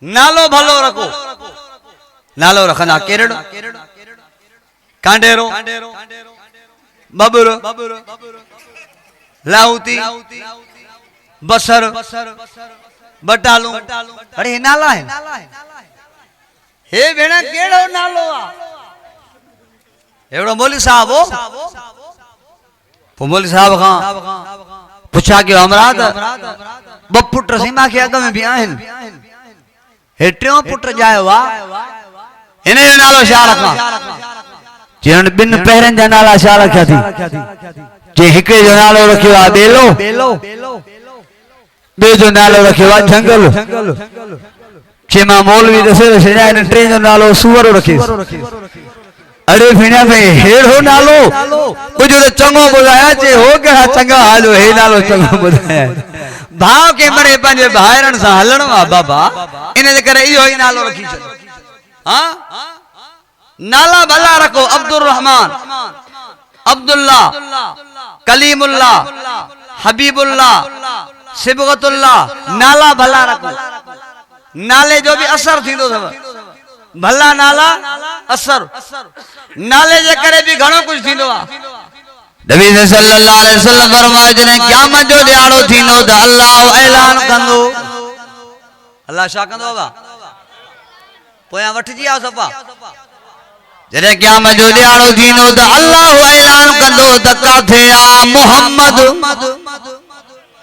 नालो भलो रखो नालो रखंदा केरड़ कांडेरो बबुर लाहौती बसर बटालू अरे नाला है हे भेण केड़ो नालो आ एवढो मौलवी साहब हो मौलवी साहब खां पुछा के हमरा त ब पुट सीमा के अग में भी आहिन हे टियों पुट जायो आ इने जो नालो छा रखां चेण बिन पहिरन जा नाला छा रखिया थी जे हिके जो नालो रखियो आ बेलो बे जो नालो रखियो आ जंगल जे मां मौलवी दसे छया इन टे जो नालो सुवर रखी अरे फिणा पे हेड़ो नालो कुछ तो चंगो बुधाया जे हो केड़ा चंगा हालो हे नालो चंगो बुधाया भाव के मरे पंजे भाइरन सा हलणो आ बाबा इन जे करे इहो ही नालो रखी छ हां नाला भला रखो, अब्दुल रहमान, अब्दुल्ला, कलीमुल्ला, हबीबुल्ला, सिबगतुल्ला, नाला भला रखो। नाले जो भी असर थी भला नाला असर, नाले जे करे भी घणो कुछ थी। नबी सल्लल्लाहु अलैहि वसल्लम फरमायो जने क़यामत जो ॾियारो थींदो त अल्लाह ऐलान कंदो, अल्लाह छा कंदो बाबा पोयां वठजी आओ सफ़ा। जॾहिं क़यामत जो ॾियारो थींदो त अल्लाह ऐलान कंदो त काथे आ मुहम्मद।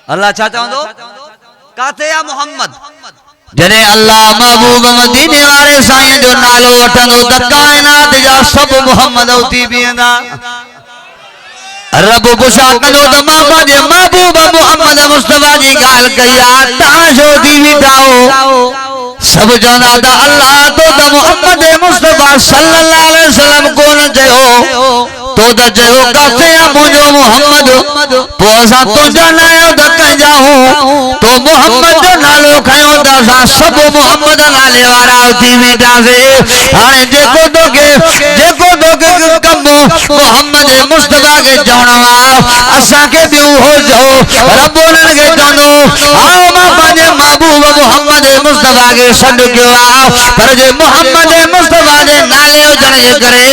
अल्लाह छा चवंदो, काथे आ मुहम्मद। जॾहिं अल्लाह महबूब मदीने वारे साईं जो नालो वठंदो त काइनात जा सभु मुहम्मद उथी बीहंदा। रब पुछा कंदो त मां पंहिंजे महबूब मुहम्मद मुस्तफा जी ॻाल्हि कई आहे, तव्हां छो थी बीठा? सब चवंदा त अल्लाह तो त मुहम्मद मुस्तफा सल्लल्लाहु अलैहि वसल्लम कोन चयो, तो त चयो काथे आ मुंहिंजो मुहम्मद। पोइ असां तुंहिंजा नालो त कंजाऊं, तो मुहम्मद जो नालो खयो त असां सभु मुहम्मद नाले वारा उथी वेठासीं। हाणे जेको तोखे कम मुहम्मद मुस्तफा के चवणो आहे, असांखे बि उहो चओ। रब उन्हनि खे चवंदो, आओ मां पंहिंजे महबूब मुहम्मद मुस्तफा के सॾु कयो आहे, पर जे मुहम्मद मुस्तफा जे नाले हुजण जे करे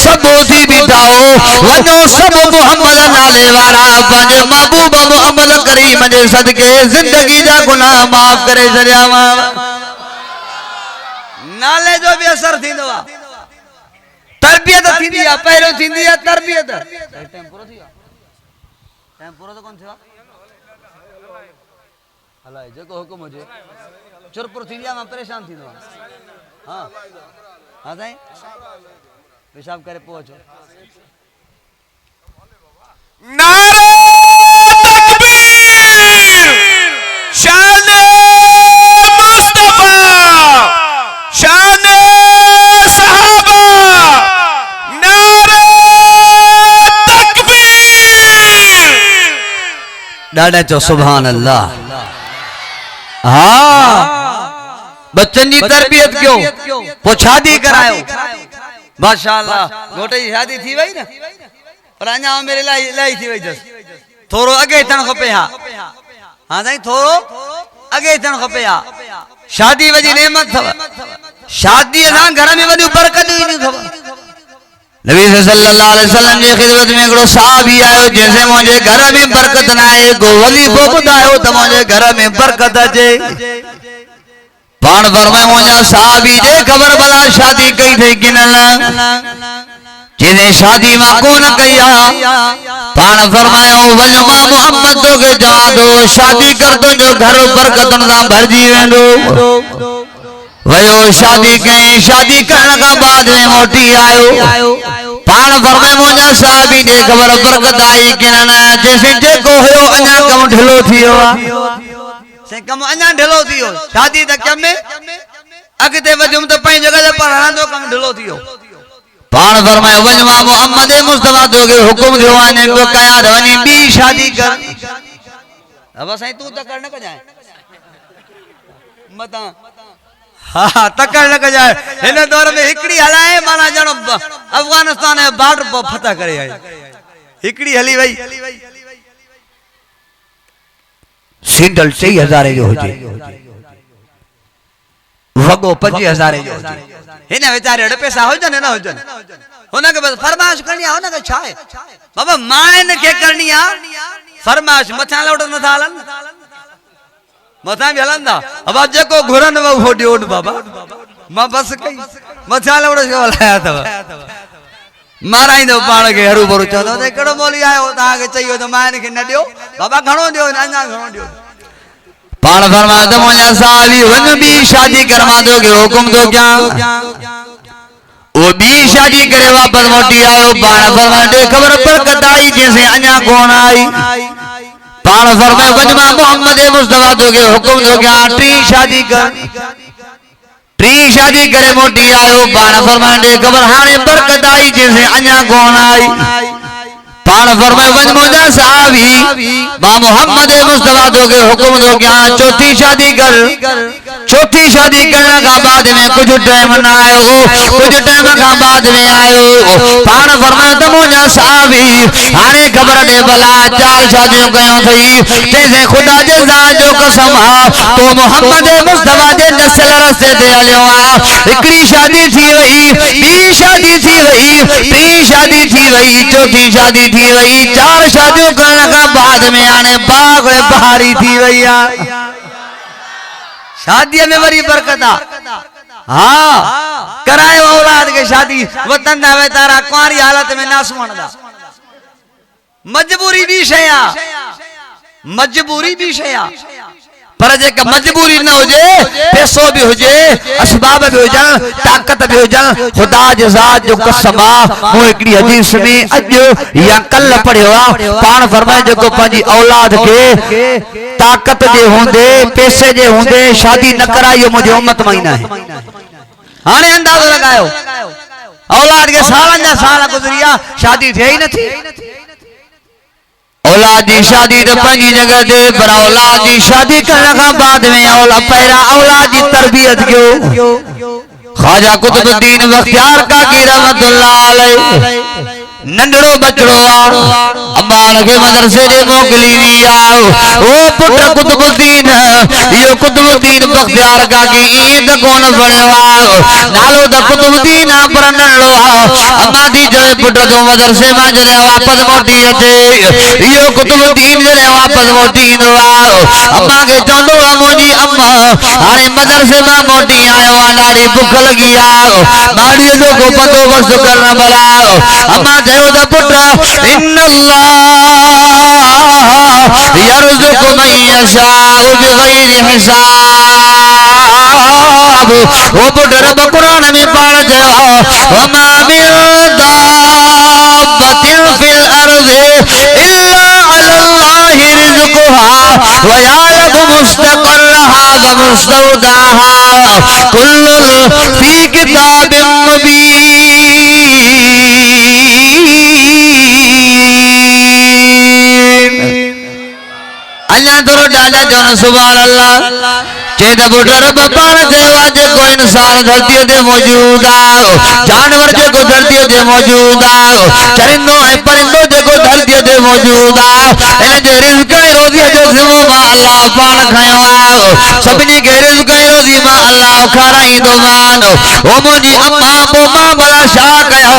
सभु उथी बीठा हो। वञो सभु मुहम्मद नाले वारा पंहिंजे महबूब मुहम्मद करीम जे सदके जिंदगी जा गुनाह माफ़ करे छॾिया। नाले जो भी असर थींदो आहे, तरबियत थींदी आहे, पहिरियों थींदी आहे तरबियत। टाइम पूरो थी वियो, टाइम पूरो त कोन थियो आहे। हलाए जेको हुकुम हुजे, चुरपुर थींदी आहे, मां परेशान थींदो आहियां। हाँ हाँ साईं, पेशाब करे पोइ अचो। नारे तकबीर, शान मुस्तफा, शान सहाबा, नारे तकबीर। ॾाढा चो सुभान अल्लाह। हाँ बच्चन जी तरबियत क्यों, पोइ शादी करायो। माशाअल्लाह घोटे जी शादी थी वई न, पर अञा मेरे इलाही थी वई अथसि, थोरो अॻे थियणु खपे। हा हाँ साईं, थोरो अॻे थियणु खपे। हा शादी वॾी नेमत अथव, शादीअ सां घर में वॾियूं बरकतूं ईंदियूं अथव। नबी सल्लल्लाहु अलैहि वसल्लम जी खिदमत में हिकिड़ो सहाबी आयो, जंहिंसे मुंहिंजे घर में बरकत न आहे, को वलीफ़ो ॿुधायो त मुंहिंजे घर में बरकत अचे। पाण फरमाए मुंहिंजा सहाबी ॾे ख़बर भला शादी कई अथई की न, जिने शादी मां कोन कई आहे। पाण फरमायो वञ मां मुहम्मद तोखे चवां थो, शादी कर, तुंहिंजो घर बरकतुनि सां भरिजी वेंदो। वयो शादी कई, शादी करण खां बाद में मोटी आयो। पाण फरमाए मुंहिंजा सहाबी ॾे ख़बर बरकत आई की न, जेसिं जेको हुयो अञा कमु ढिलो थी वियो आहे। कमु अञा ढिलो थी वियो, शादी त कम में अॻिते वधियुमि त पंहिंजी जॻह पर हलंदो, कमु ढिलो थी वियो। पाण फरमायो वञ मां मुहम्मद मुस्तफा तोखे हुकुम थियो आहे, ॿियो कयां त वञी ॿी शादी कर। अब साईं तूं तकड़ न कजाए मता, हाँ तकड़ न कजाए। हिन दौर में हिकड़ी हलाए माना ॼणो अफगानिस्तान जो बॉर्डर फतह करे आई, हिकड़ी हली वई। सिंडल 3000 जो हुजे, वगो 25000 जो हुजे। हिन वीचारे वटि पैसा हुजनि न हुजनि, हुनखे बस फरमाइश करणी आहे। हुनखे छा आहे बाबा, मां खे करणी आहे फरमाइश, मथां लौट नथा हलनि, मथां बि हलनि था। अब जेको घुरनि उहो ॾियो न बाबा, मां बस कई, मथां लौट छो हलाया अथव। माराईंदो पाण खे हरू भरू, चवंदो हिकिड़ो मोली आयो तव्हांखे चई वियो त मां हिनखे न ॾियो, बाबा घणो ॾियो, अञा घणो ॾियो। पाण फरमायो त मुंहिंजा साहबी वञ ॿी शादी कर, मां तोखे हुकुम थो कयां। वो ॿी शादी करे वापस मोटी आयो। पाण फरमायो ॾे ख़बर बरकत आई, जंहिंसे अञा कोन आई। पाण फरमायो वञ मां मुहम्मद मुस्तफा तोखे हुकुम थो कयां, टी शादी कर। टी शादी करे मोटी आयो। पाण फरमायो ॾे ख़बर हाणे बरकत आई, जंहिंसे अञा कोन आई। पाण फरमायो वञ मुंहिंजा सहाबी मां मुहम्मद मुस्तफा तोखे हुकुम थो कयां, चौथी शादी कर। चौथी शादी करने का बाद में कुछ टाइम ना आयो, कुछ टाइम का बाद में आयो पान फरमाए तो मुझे साहबी आने खबर दे भला 4 शादियों कयो थई जैसे खुदा जे जो कसम तो मोहम्मद मुस्तफा जे नस्ल रस्ते ते हलियो एकड़ी शादी थी वई, बी शादी थी वई, टी शादी थी वई, चौथी शादी थी वई, 4 शादियों करने का बाद में आने बाग बहारी थी वई। शादी में बड़ी बरकत हाँ कराए औलाद के शादी वतन दावे तारा कुंवारी हालत में ना सुवण दा मजबूरी भी शया, मजबूरी भी शया पर जेका मजबूरी न होजे पैसो भी होजे असबाब भी होजन ताकत भी होजन खुदा जे ज़ात जो कसम मो एकड़ी हदीस में अज या कल पढ़ियो पान फरमाए जो पंजी औलाद के ताकत जे होंदे पैसे जे होंदे शादी न करायो मुझे उम्मत महीना है। हाने अंदाजो लगायो औलाद के सालन जा साल गुजरिया शादी थे ही न थी। औलाद की शादी तो पंजी जगह दे पर औलाद की शादी करने का बाद में पहला औलाद की तरबियत क्यों ख्वाजा कुतुबुद्दीन बख्तियार काकी रहमतुल्लाह अलैह नंढड़ो बचड़ो अम्मा के मदरसे दे मोकली दी आओ ओ पुत्र कुतुबुद्दीन यो कुतुबुद्दीन बख्तियार काकी ईद कोन बणवा नालो द कुतुबुद्दीन पर नंढड़ो अम्मा दी जो पुत्र तो मदरसे में जने वापस मोटी अचे यो कुतुबुद्दीन जने वापस मोटी ईंदो अम्मा के चंदो मुजी अम्मा हाने मदरसे में मोटी आयो ॾाढी भूख लगी आओ गाड़ी जो को बंदोबस्त करना भला अम्मा द पुत्र इन्नल्लाह यरज़ुक़ु मन यशाउ बिग़ैर हिसाब ओ पुत्र रब कुरान में पढ़ जाओ वमा मिन दाब्बतिन फिल अर्ज़ि इल्ला अलल्लाहि रिज़्क़ुहा व यअलमु मुस्तक़र्रहा व मुस्तौदाहा कुल्लुन फी किताबिन मुबीन। अल्लाह तो डाला जन सुभान अल्लाह चेत पुत्र रब पान चयो जे को इंसान धरती ते मौजूद जानवर जे को धरती ते मौजूद चरिंदो है परिंदो जे को धरती ते मौजूद इन जे रिज़्क़ रोज़ी जो ज़िम्मो मा अल्लाह पान खयो सभिनी के रिज़्क़ रोज़ी मा अल्लाह खाराईंदो मान ओ मुजी अम्मा बो मां भला छा कया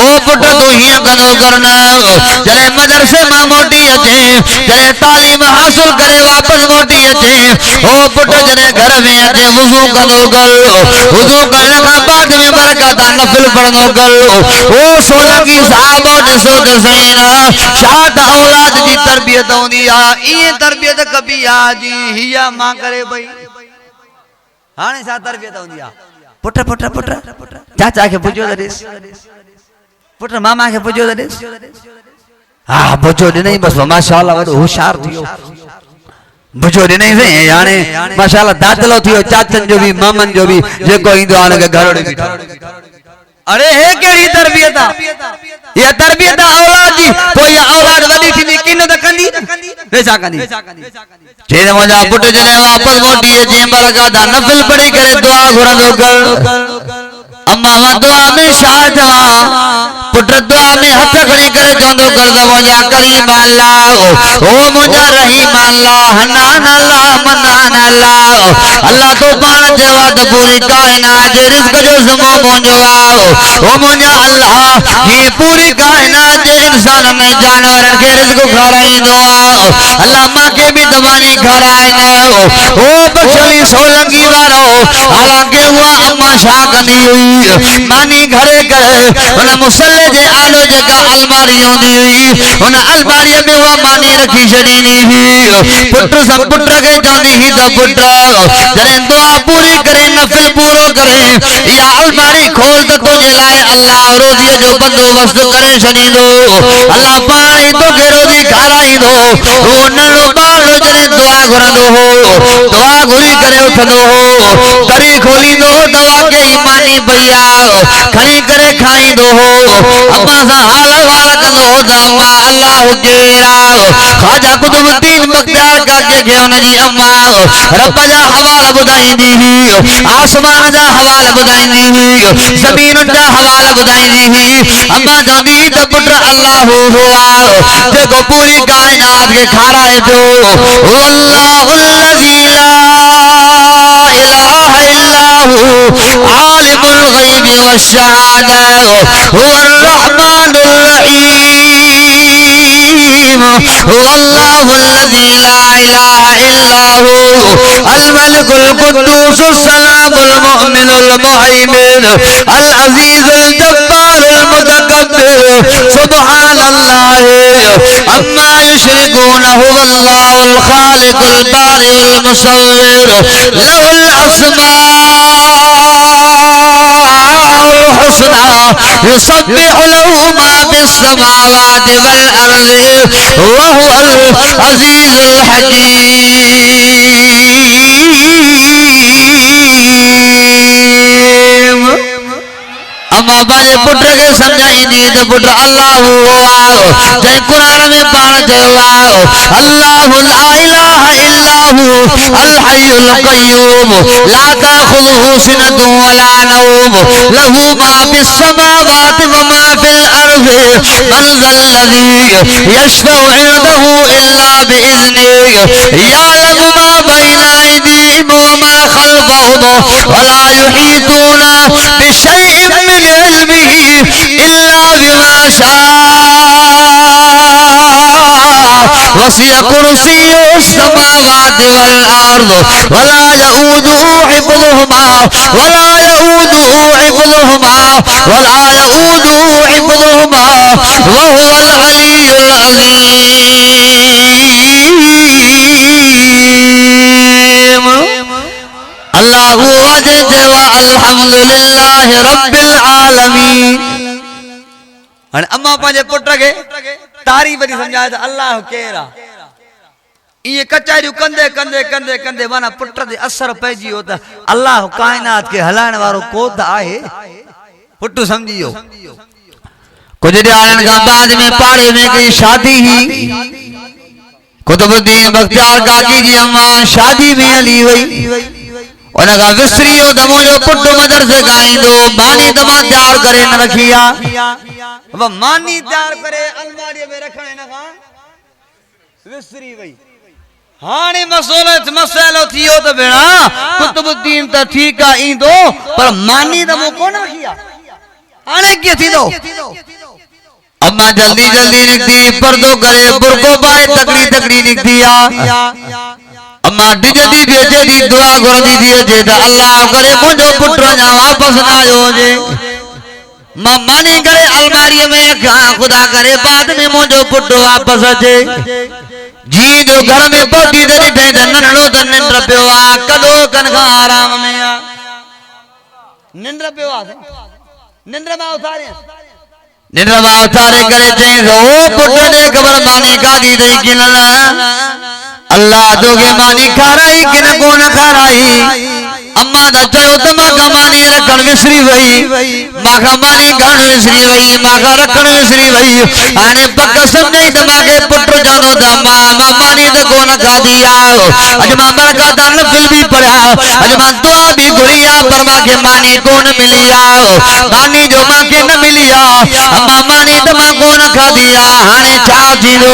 ओ पुत्र तू हिया कंदो करन जने मदरसे मा मोटी अचे जने तालीम हासिल करे वापस मोटी अचे ओ पुत्र जने घर में अचे वुज़ू कंदो कर वुज़ू करने का बाद में बरकत नफिल पढ़नो कर ओ सोलंगी साहब ॾिसो त सहीन शाद औलाद जी तरबियत होंदी आ ये तरबियत कभी आ जी हिया मां करे भई हाने सा तरबियत होंदी आ पुत्र पुत्र पुत्र चाचा के पुजो दरिस पुत्र मामा के पुजो दरिस हां पुजो नहीं बस माशाअल्लाह वो होशियार थियो बुझो नहीं से याने माशाल्लाह दादलो थियो चाचन जो भी मामन जो भी जे को इंदो आने के घरोड़े बिठा अरे है केड़ी तरबियत या तरबियत औलाद जी कोई औलाद वडी थी किन त कंदी वैसा कंदी जे मजा पुट जने वापस मोटी जे बरकत नफिल पढ़ी करे दुआ घुरंदो कर अम्मा वा दुआ में शाद पुत्र दुआ में हाथ खड़ी करे चंदो कर दो मुझा करीम अल्लाह ओ मुझा रहीम अल्लाह हनान अल्लाह मनान अल्लाह अल्लाह तो पान जवाद पूरी कायनात जे रिज़्क़ जो ज़िम्मो मुझो आओ ओ मुझा अल्लाह ये पूरी कायनात जे इंसान में जानवर के रिज़्क़ खाराईंदो आओ अल्लाह मां के भी दवानी खाराईंदो ओ बचली सोलंगी वारो हालांकि वो अम्मा छा कंदी हुई मानी घरे करे उन मुसल्ले जे आलो जका अलमारी होंदी हुई उन अलमारी में वो मानी रखी छडीनी हुई पुत्र सब पुत्र के चौंदी ही तो पुत्र जरे दुआ पूरी करे नफिल पूरो करे या अलमारी खोल तो तुझे लाए अल्लाह रोज़ी जो बंदोबस्त करे छडींदो अल्लाह पानी तो के रोज़ी खाराईंदो वो नलो बालो जरे दुआ घुरंदो हो दुआ घुरी करे उठंदो हो दरी खोली दो दवा के ईमानी भैया खड़ी करे खाई दो अम्मा सा हाल वाल कंदो अम्मा अल्लाह केरा ख्वाजा कुतुबुद्दीन बख्तियार काके खे उन जी अम्मा रब जा हवाला बुधाईंदी हुई आसमान जा हवाला बुधाईंदी हुई जमीन जा हवाला बुधाईंदी हुई अम्मा चवंदी त पुट अल्लाह हुआ जेको पूरी कायनात के खाराए पियो अल्लाहुल्लज़ी ला इलाहा इल्लाहु आलिमुल गैबि वश्शहादा हुवर रहमानुर रहीम हुवल्लाहुल्लज़ी ला इलाहा इल्लाहु अल मलिकुल कुद्दूसुस सलामुल मुमिनुल मुहैमिन अल अज़ीजुल जब्बारुल मुतकब्बिर सुब्हानल्लाह अम्मा युश्रिकून हुवल्लाहुल खालिकुल बारिउल मुसव्विर लहुल अस्माउल हुस्ना युसब्बिहु लहू मा फिस समावाति वल अर्ज़ि व हुवल अज़ीज़ुल हकीम। अम्मा बाजे पुत्र के समझाईंदी त पुत्र अल्लाह हुआ जै कुरान में पाण चयो अल्लाहु ला इलाहा इल्लाहु अल हय्युल क़य्यूम ला ताखुज़ुहु सिनतुन वला नौम लहू मा फिस समावाति व मा फिल अर्ज़ि मन ज़ल्लज़ी यशफ़उ इंदहु इल्ला बिइज़्निहि यअलमु मा बैना अयदीहिम व मा खल्फ़हुम वला युहीतूना बिशैइन मिन इल्मिही इल्ला बिमा शाअ वसिअ कुर्सियुहुस समावाति वल अर्ज़ वला यऊदुहु हिफ़्ज़ुहुमा वला यऊदुहु हिफ़्ज़ुहुमा वला यऊदुहु हिफ़्ज़ुहुमा व हुवल अलियुल अज़ीम। अल्लाहु अजवा अल्हम्दुलिल्लाह रब्बिल आलमीन। अने अम्मा पंहिंजे पुट खे तारीफ़ दी समझाए त अल्लाह केरा ये कचहरियूं कंदे कंदे कंदे कंदे माना पुट ते असर पइजी वियो त अल्लाह कायनात खे हलाइण वारो को त आहे पुट समझियो। कुछ ॾियारनि खां बाद में पाड़े में कई शादी ही कुतुबुद्दीन बख्तियार काकी जी अम्मा शादी में हली वई उनका विसरियो त मुंहिंजो पुट मदरसे खां ईंदो मानी त मां तयार करे न रखी आ अब मानी तयार करे अलमारीअ में रखण हिन खां विसरी वई। हाणे मसइलो थियो त भेणा कुतुबुद्दीन त ठीक आ ईंदो पर मानी त मूं कोन रखी आ हाणे कीअं थींदो। अम्मा जल्दी जल्दी निकती पर्दो करे बुरको पाए तकड़ी तकड़ी निकती आ अम्मा डिजदी बेचे दी दुआ घुरंदी थी अचे त अल्लाह करे मुंहिंजो पुट अञा वापस न आयो हुजे मां मानी करे अलमारीअ में रखां खुदा करे बाद में मुंहिंजो पुट वापस अचे जी जो घर में पहुती त ॾिठे त नंढड़ो त निंड पियो आ कॾो कन खां आराम में आ निंड पियो आ निंड मां उथारे करे चई ओ पुट ने ख़बर मानी कागी थई कि न अल्लाह तोखे मानी खाराई कि न कोन खाराई अम्मा दा चयो त मां मानी रखण विसरी वई मां मानी घण विसरी वई मां रखण विसरी वई हाणे पक समझई त मांखे पुट चवंदो त मां मानी त कोन खाधी आ अॼु मां बरकात नफिल भी पढ़िया अॼु मां दुआ भी घुरी आ पर मांखे मानी कोन मिली आ मानी जो मांखे न मिली आ अम्मा मानी त मां कोन खाधी आ हाणे छा थींदो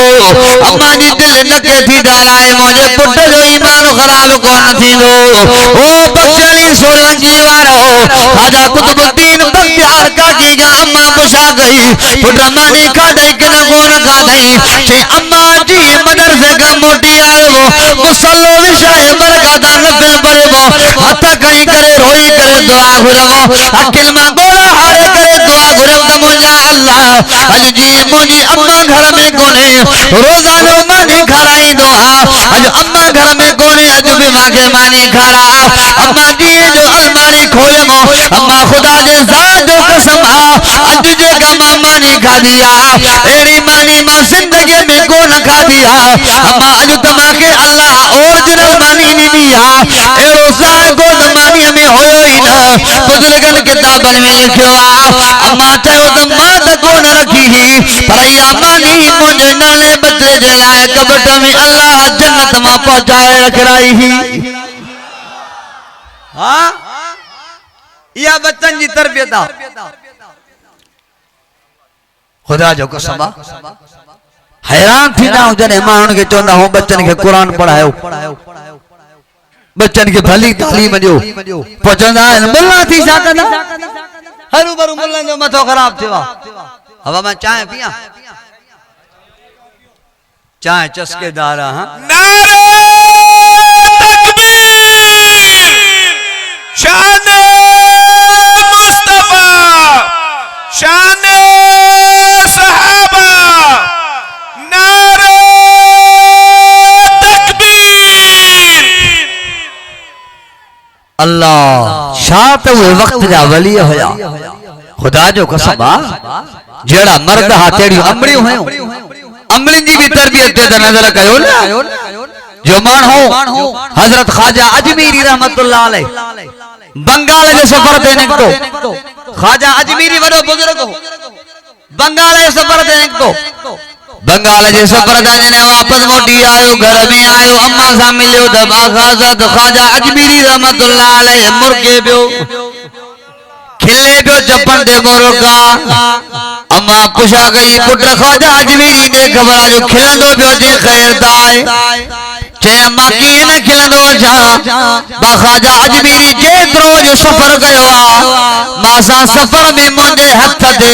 अम्मा जी दिल नके थी डालाए मुंहिंजे पुट जो ईमान ख़राब कोन थींदो ओ बख्शणी सोलंकी वारो ख्वाजा कुतुबुद्दीन बख्तियार काकी का अम्मा पुछा गई पुट मानी खाधई कि न कोन खाधई चई अम्मा जी मदरसे खां मोटी आयो मुसल्लो विछाए बरकात नफिल पढ़िबो हथ खणी करे रोई करे दुआ घुरबो अखिल मां ॻोड़ा हारे करे दुआ घुरब त मुंहिंजा अल्लाह अॼु जीअं मुंहिंजी अम्मा घर में कोन्हे रोज़ानो मानी खाराईंदो हा अॼु अम्मा घर में कोन्हे अॼु बि मांखे मानी खारा अम्मा ॾींहं जो अलमारी खोलियमि अम्मा ख़ुदा जे ज़ात जो कसम आ अॼु जेका मां मानी खाधी आ अहिड़ी मानी मां ज़िंदगीअ में कोन खाधी आ अम्मा अॼु त मांखे अल्लाह ओरिजिनल मानी ॾिनी आ अहिड़ो ज़ाइक़ो त बुजुर्गन किताबन में लिखियो अम्मा चयो त मां त कोन रखी पर या मानी मुंहिंजे नाले बदले जे लाइ कबट में अल्लाह जन्नत में पहुंचाए रखराई ही। हाँ या बच्चन जी तरबियत खुदा जो कसम हैरान थी ना जने माण्हुनि खे चवंदा हो बच्चन खे क़ुरान पढ़ायो बच्चन खे भली तालीम ॾियो पोइ चवंदा आहिनि मुल्ला थी छा कंदा हरू भरू मुल्लनि जो मथो ख़राब थियो आहे। हवा मां चांहि पियां चांहि चस्केदार हाँ नारे तकबीर शाने मुस्तफा शाने सहाबा नारे तकबीर। अल्लाह शात हुए वक्त जा वली होया खुदा जो कसम जेड़ा मर्द हा तेड़ी अमड़ी हुयो अमड़ी जी भी तरबियत ते नजर कयो ना जो माण्हू हजरत ख्वाजा अजमीरी रहमतुल्लाह अलैह बंगाल जे सफर ते निकतो ख्वाजा अजमीरी वडो बुजुर्ग हो बंगाल जे सफर ते निकतो बंगाल जे सफर ते जने वापस मोटी आयो घर में आयो अम्मा सा मिलियो त बाखाज़त ख्वाजा अजमीरी रहमतुल्लाह अलैह मुर्गे पियो खिले पियो चपन दे मुर्गा अम्मा पुछा गई पुट ख्वाजा अजमीरी दे खबर जो खिलंदो पियो जे खैर ताए चे अम्मा कीअं न खिलंदो अछा बा ख्वाजा अजमीरी जेतिरो जो सफर कयो मां सां सफर में मुंहिंजे हथ ते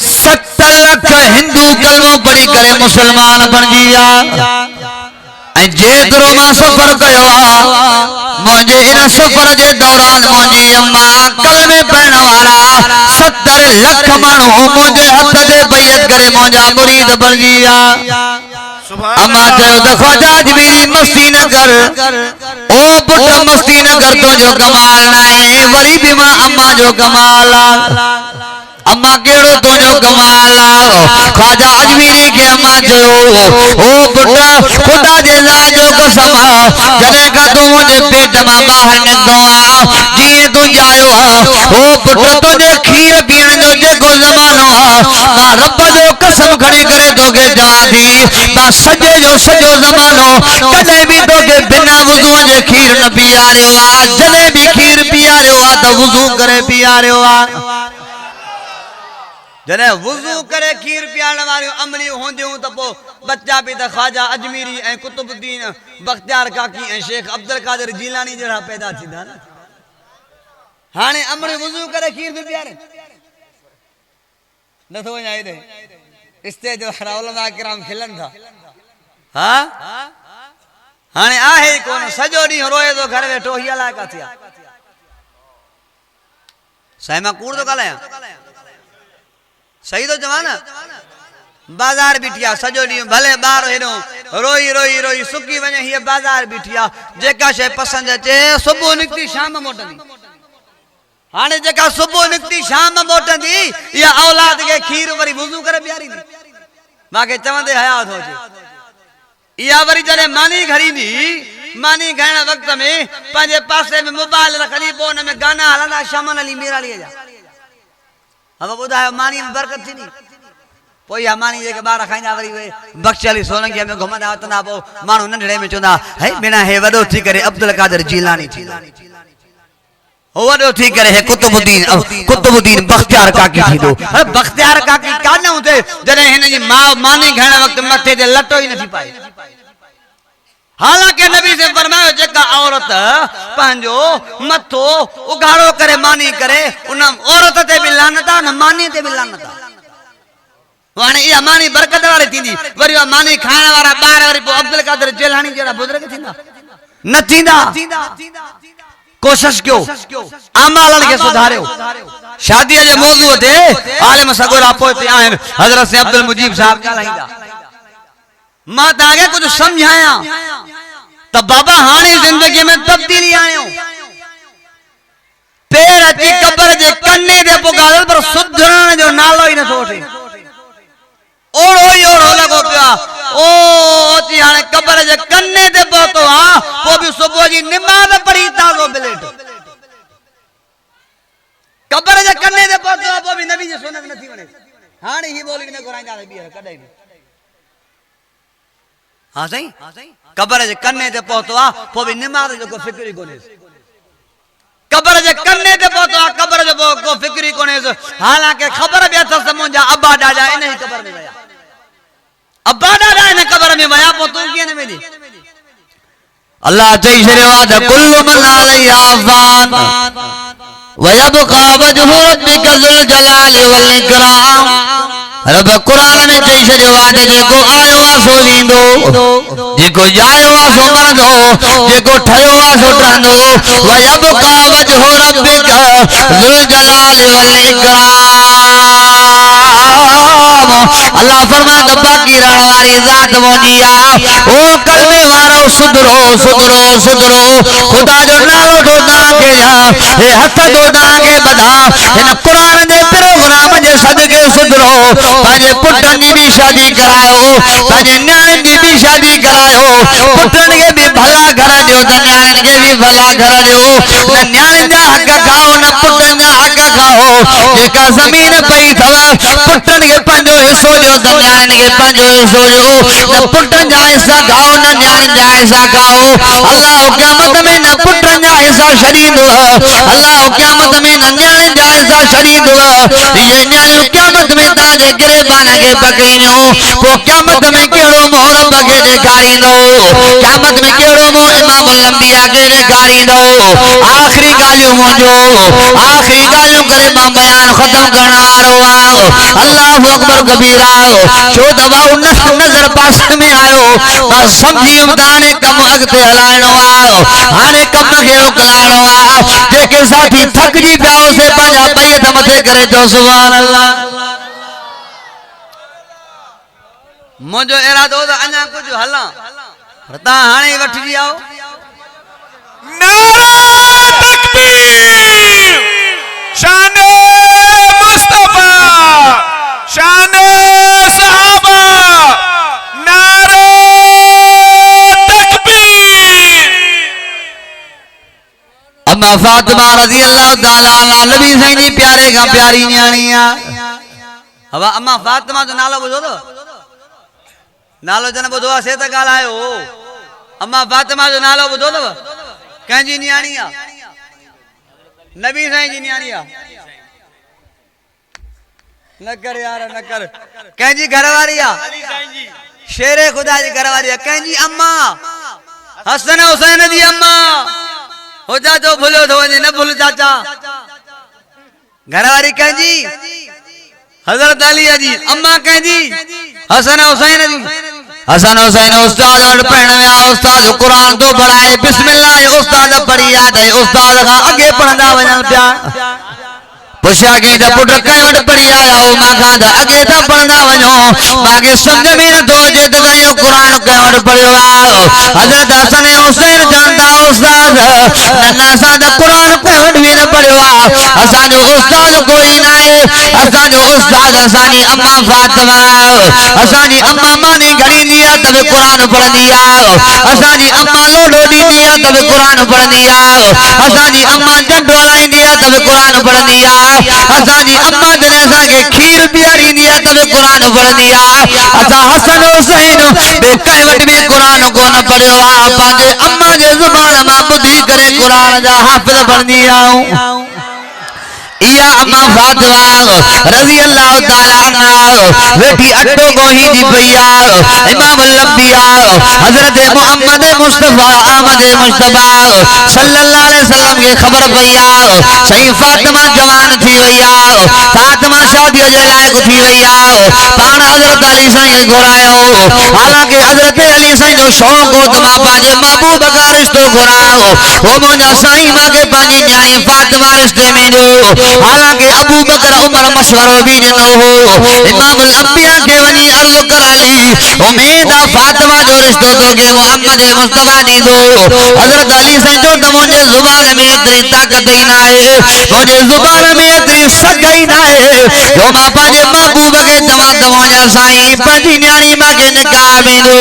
7 लख हिंदू कलमो पढ़ी करे मुसलमान बणजी विया ऐं जेतिरो मां सफर कयो मुंहिंजे इन सफर जे दौरान मुंहिंजी अम्मा कलमे पढ़ण वारा 70 लख माण्हू मुंहिंजे हथ ते बैयत करे मुंहिंजा मुरीद बणजी विया। अम्मा चयो त ख्वाजा अजमीरी मस्ती न कर ओ पुट मस्ती न कर तुंहिंजो कमाल न आहे वरी बि मां अम्मा जो कमाल अम्मा केड़ो तुंहिंजो कमाल ख्वाजा अजमीरी के अम्मा चयो ओ पुट खुदा जे ज़ात जो कसम जॾहिं खां तूं मुंहिंजे पेट मां ॿाहिरि निकितो जीअं तूं ॼायो ओ पुट तुंहिंजे खीर पीअण जो जेको ज़मानो मां रब जो कसम खणी करे तोखे चवां थी मां सॼे जो सॼो ज़मानो कॾहिं बि तोखे बिना वुज़ूअ जे खीर न पीआरियो जॾहिं बि खीर पीआरियो त वुज़ू करे पीआरियो जने वुज़ू करे खीर पियाण वारियूं अमलियूं होंदियूं त पोइ बच्चा बि त ख्वाजा अजमीरी ऐं कुतुबुद्दीन बख्तियार काकी ऐं शेख अब्दुल कादिर जीलानी जहिड़ा पैदा थींदा न हाणे अमड़ियूं वुज़ू करे खीर बि पियारे नथो वञा हेॾे स्टेज वारा उलमा किराम खिलनि था हा हाणे आहे ई कोन सॼो ॾींहुं रोए थो घर वेठो हीअ लाइ का थिया साईं मां कूड़ थो ॻाल्हायां सही तो जवान बाजार बिठिया सजो डी भले बार हेडो रोई रोई रोई सुकी वने ही बाजार बिठिया जेका शे पसंद अचे सुबह निकती शाम मोटंदी हाने जेका सुबह निकती शाम मोटंदी या औलाद के खीर वरी वुजू करे प्यारी दी माके चवंदे हयात हो जे या वरी जने मानी घरींदी मानी घण वक्त में पंजे पासे में मोबाइल रखनी पो न में गाना हलंदा शमन अली मेराली जा अब बुधायो मानी में बरकत थी नी पोइ या मानी जेके ॿार खाईंदा वरी वे बख्शली सोलंकी में घुमंदा वतंदा पोइ माण्हू नंढड़े में चवंदा हे बिना हे वॾो थी करे अब्दुल कादिर जीलानी थी हो वॾो थी करे हे कुतुबुद्दीन बख्तियार काकी थींदो अरे बख्तियार काकी कान हुते जॾहिं हिन जी मां मानी घण वक्त मथे ते लटो ई नथी पाए हालांकि नबी से फरमायो जेका औरत पंहिंजो मथो उघाड़ो करे मानी करे उन औरत ते भी लानत न मानी ते भी लानत वाने या मानी बरकत वाली थींदी वरी मानी खाइण वारा ॿार वरी पोइ अब्दुल कादिर जेलानी जहिड़ा बुजुर्ग थींदा न थींदा कोशिश कयो अमालन खे सुधारियो शादीअ जे मौज़ूअ ते आलिम सगोरा पोइते आहिनि हज़रत से अब्दुल मुजीब साहब ॻाल्हाईंदा मां तव्हांखे कुझु सम्झायां त बाबा हाणे ज़िंदगी में तब्दीली आयो पैर अची कब्र जे कन्ने ते पुगारल पर सुधरण जो नालो ई नथो वठे ओड़ो ई ओड़ो लॻो पियो ओ अची हाणे कब्र जे कन्ने ते पहुतो पोइ बि सुबुह जी निमाज़ पढ़ी ताज़ो ब्लेट नी जे सुनत न थी वणे हाणे ही बोली न घुराइंदा बि कॾहिं बि हां सही कब्र जे कन्ने ते पहुतो आ पोइ बि निमाज़ जो को फिक्र ई कोन्हे कब्र जे कन्ने ते पहुतो आ कब्र जो को फिक्र ई कोन्हे हालांकि ख़बर बि अथसि मुंहिंजा अब्बा ॾाॾा इन ही कब्र में विया अब्बा ॾाॾा इन कब्र में विया पोइ तूं कीअं न वेंदी अल्लाह चई छॾियो आहे त कुल्लु मन अलैहा फ़ान वयबक़ा वजहु रब्बिका ज़ुल जलालि वल इकराम रब कुरान में चई छॾियो आहे त जेको आयो आहे सो वेंदो जेको जायो आहे सो मरंदो जेको ठहियो आहे सो ठहंदो वयबक़ा वजहु रब्बिका ज़ुल जलालि वल इकराम अल्लाह फरमाता बाकी रहण वारी ज़ात मुंहिंजी आहे ओ कलमे वारो सुधरो सुधरो सुधरो खुदा जो नालो तो तव्हांखे हे हथ तो तव्हांखे बधा हिन कुरान जे प्रोग्राम जे सदके सुधरो पंहिंजे पुटनि जी बि शादी करायो पंहिंजे न्याणियुनि जी बि शादी करायो पुटनि खे बि भला घर ॾियो त न्याणियुनि खे बि भला घर ॾियो न न्याणियुनि जा हक़ खाओ न पुटनि जा हक़ खाओ जेका ज़मीन पई अथव पुटनि खे पंहिंजो हिसो ॾियो त न्याणियुनि खे पंहिंजो हिसो ॾियो न पुटनि जा हिसा खाओ न न्याणियुनि जा हिसा खाओ अल्लाह क़यामत में न पुटनि जा हिसा छॾींदो अल्लाह क़यामत में न न्याणियुनि जा हिसा छॾींदो इहे न्याणियूं क़यामत में तव्हांजे गिरेबान खे पकड़ींदियूं पोइ क़यामत में कहिड़ो मोह रब खे ॾेखारींदो क़यामत में कहिड़ो मोह इमामुल अंबिया खे ॾेखारींदो आख़िरी ॻाल्हियूं मुंहिंजो आख़िरी ॻाल्हियूं करे मां बयान ख़तम करण वारो आहियां अल्लाहु अकबर कबीरा छो त मां नज़र पासे में आयो मां सम्झी वियुमि त हाणे कमु अॻिते हलाइणो आहे हाणे कम खे उकलाइणो आहे जेके साथी थकिजी पिया हुआसीं पंहिंजा ॿई हथ मथे करे चओ सुभान अल्लाह मुंहिंजो इरादो त अञा कुझु हलां पर तव्हां हाणे ई वठिजी आओ नारा तकबीर शाने मुस्तफा शाने सहाबा नारे तकबीर अम्मा फातिमा रज़ी अल्लाह ताला अन्हा नबी साईं जी प्यारे खां प्यारी न्याणी आहे हवा अम्मा फातिमा जो नालो ॿुधो अथव नालो जन ॿुधो आहे से त ॻाल्हायो अम्मा फातिमा जो नालो ॿुधो अथव कंहिंजी न्याणी आहे नबी साईं जी न्याणी आहे न कर यार न कर कंहिंजी घरवारी आहे शेरे खुदा जी घरवारी आहे कंहिंजी अम्मा हसन हुसैन जी अम्मा हो चाचो भुलियो थो वञे न भुल चाचा घरवारी कंहिंजी हज़रत अली जी अम्मा कंहिंजी हसन हुसैन जी हसन हुसैन उस्ताद वटि पढ़ण विया उस्ताद क़ुरान तो पढ़ाए बिस्मिल्लाह उस्ताद पढ़ी याद है उस्ताद खां अॻे पढ़ंदा वञनि पिया पुछा कई त पुट कंहिं वटि पढ़ी आया हो मां खां त अॻे था पढ़ंदा वञो मूंखे सम्झ में नथो अचे त इहो क़ुरान कंहिं वटि पढ़ियो आहे हज़रत हसन हुसैन चवनि था उस्ताद न असां त क़ुरान कंहिं वटि बि न पढ़ियो आहे असांजो उस्ताद कोई न आहे असांजो उस्ताद असांजी अम्मा फातिमा असांजी अम्मा मानी घड़ींदी आहे त बि क़ुरान पढ़ंदी आहे असांजी अम्मा लोॾो ॾींदी आहे त बि क़ुरान पढ़ंदी आहे असांजी अम्मा झंडो हलाईंदी आहे त बि क़ुरान पढ़ंदी आहे असांजी अम्मा जॾहिं असांखे खीर पीआरींदी आहे त बि क़ुरान पढ़ंदी आहे असां हसन हुसैन ॿिए कंहिं वटि बि क़ुरान कोन पढ़ियो आहे पंहिंजे अम्मा जे ज़ुबान मां ॿुधी करे क़ुरान जा हाफ़िज़ बणंदी आहियूं इया अम्मा फातिमा रज़ी अल्लाह ताला अन्हा वेठी अटो गोहींदी पई आहे इमामुल अंबिया हज़रत मोहम्मद मुस्तफा अहमद मुस्तफा सल्लल्लाहु अलैहि वसल्लम खे ख़बर पई आहे सही फातिमा जवान थी वई आहे फातिमा शादीअ जे लाइक़ थी वई आहे पाण हज़रत अली साईं खे घुरायो हालांकि हज़रत अली साईं जो शौक़ हो त मां पंहिंजे महबूब खां रिश्तो घुरायो हो मुंहिंजा साईं मूंखे पंहिंजी न्याणी फातिमा रिश्ते में ॾियो हालांकि अबू बकर उमर मशवरो भी ॾिनो हो इमामुल अंबिया के वनी अर्ज़ कराई उम्मीद आहे फातिमा जो रिश्तो तोखे मोहम्मद मुस्तफा ॾींदो हज़रत अली साईं जो त मुंहिंजे ज़ुबान जुबान में इतनी ताकत ही ना है मुझे जुबान में इतनी सगाई ना है जो मां पाजे महबूब के तमा तमाजा साईं पंजी न्याणी मां के निकाह में दो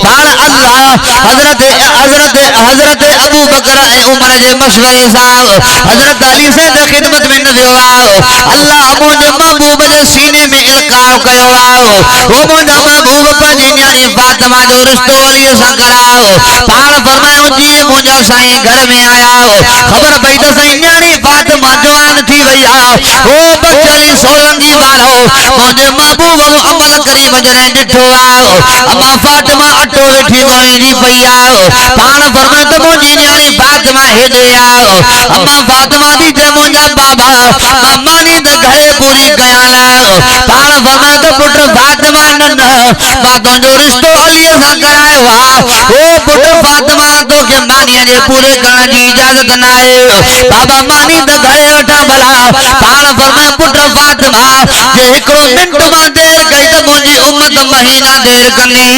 पाण अल्लाह हजरत अबू बकर ए उमर जे मशवरे सां हजरत अली से द खिदमत में न वियो अल्लाह मुझे महबूब जे सीने में इल्काउ कयो वो मुझा महबूब पंजी न्याणी फातिमा जो रिश्तो अली सां कराओ पाण फरमायो जी मुझा साईं घर में आया खबर पई त साईं न्याणी फातिमा जवान थी वई आ ओ बचड़ी सोलंगी वारो मुझे महबूब अमल करे वजरे डिठो अम्मा फातिमा अटो वेठी गोईंदी पई आ पाण फरमायो त मुझी न्याणी फातिमा हेडे आओ अम्मा फातिमा दी जे मुझा बाबा मानी द घरे पूरी कयाल पाण फरमायो त पुट फातिमा नन मां तुझो रिश्तो अली सां करायो ओ पुट फातिमा तो के मानी जे पूरे करण जी इजाजत ना है बाबा मानी द घरे वठा भला पाण फरमायो पुट फातिमा जे एकड़ो मिनट मां देर कई त मुझी उम्मत महीना देर कंदी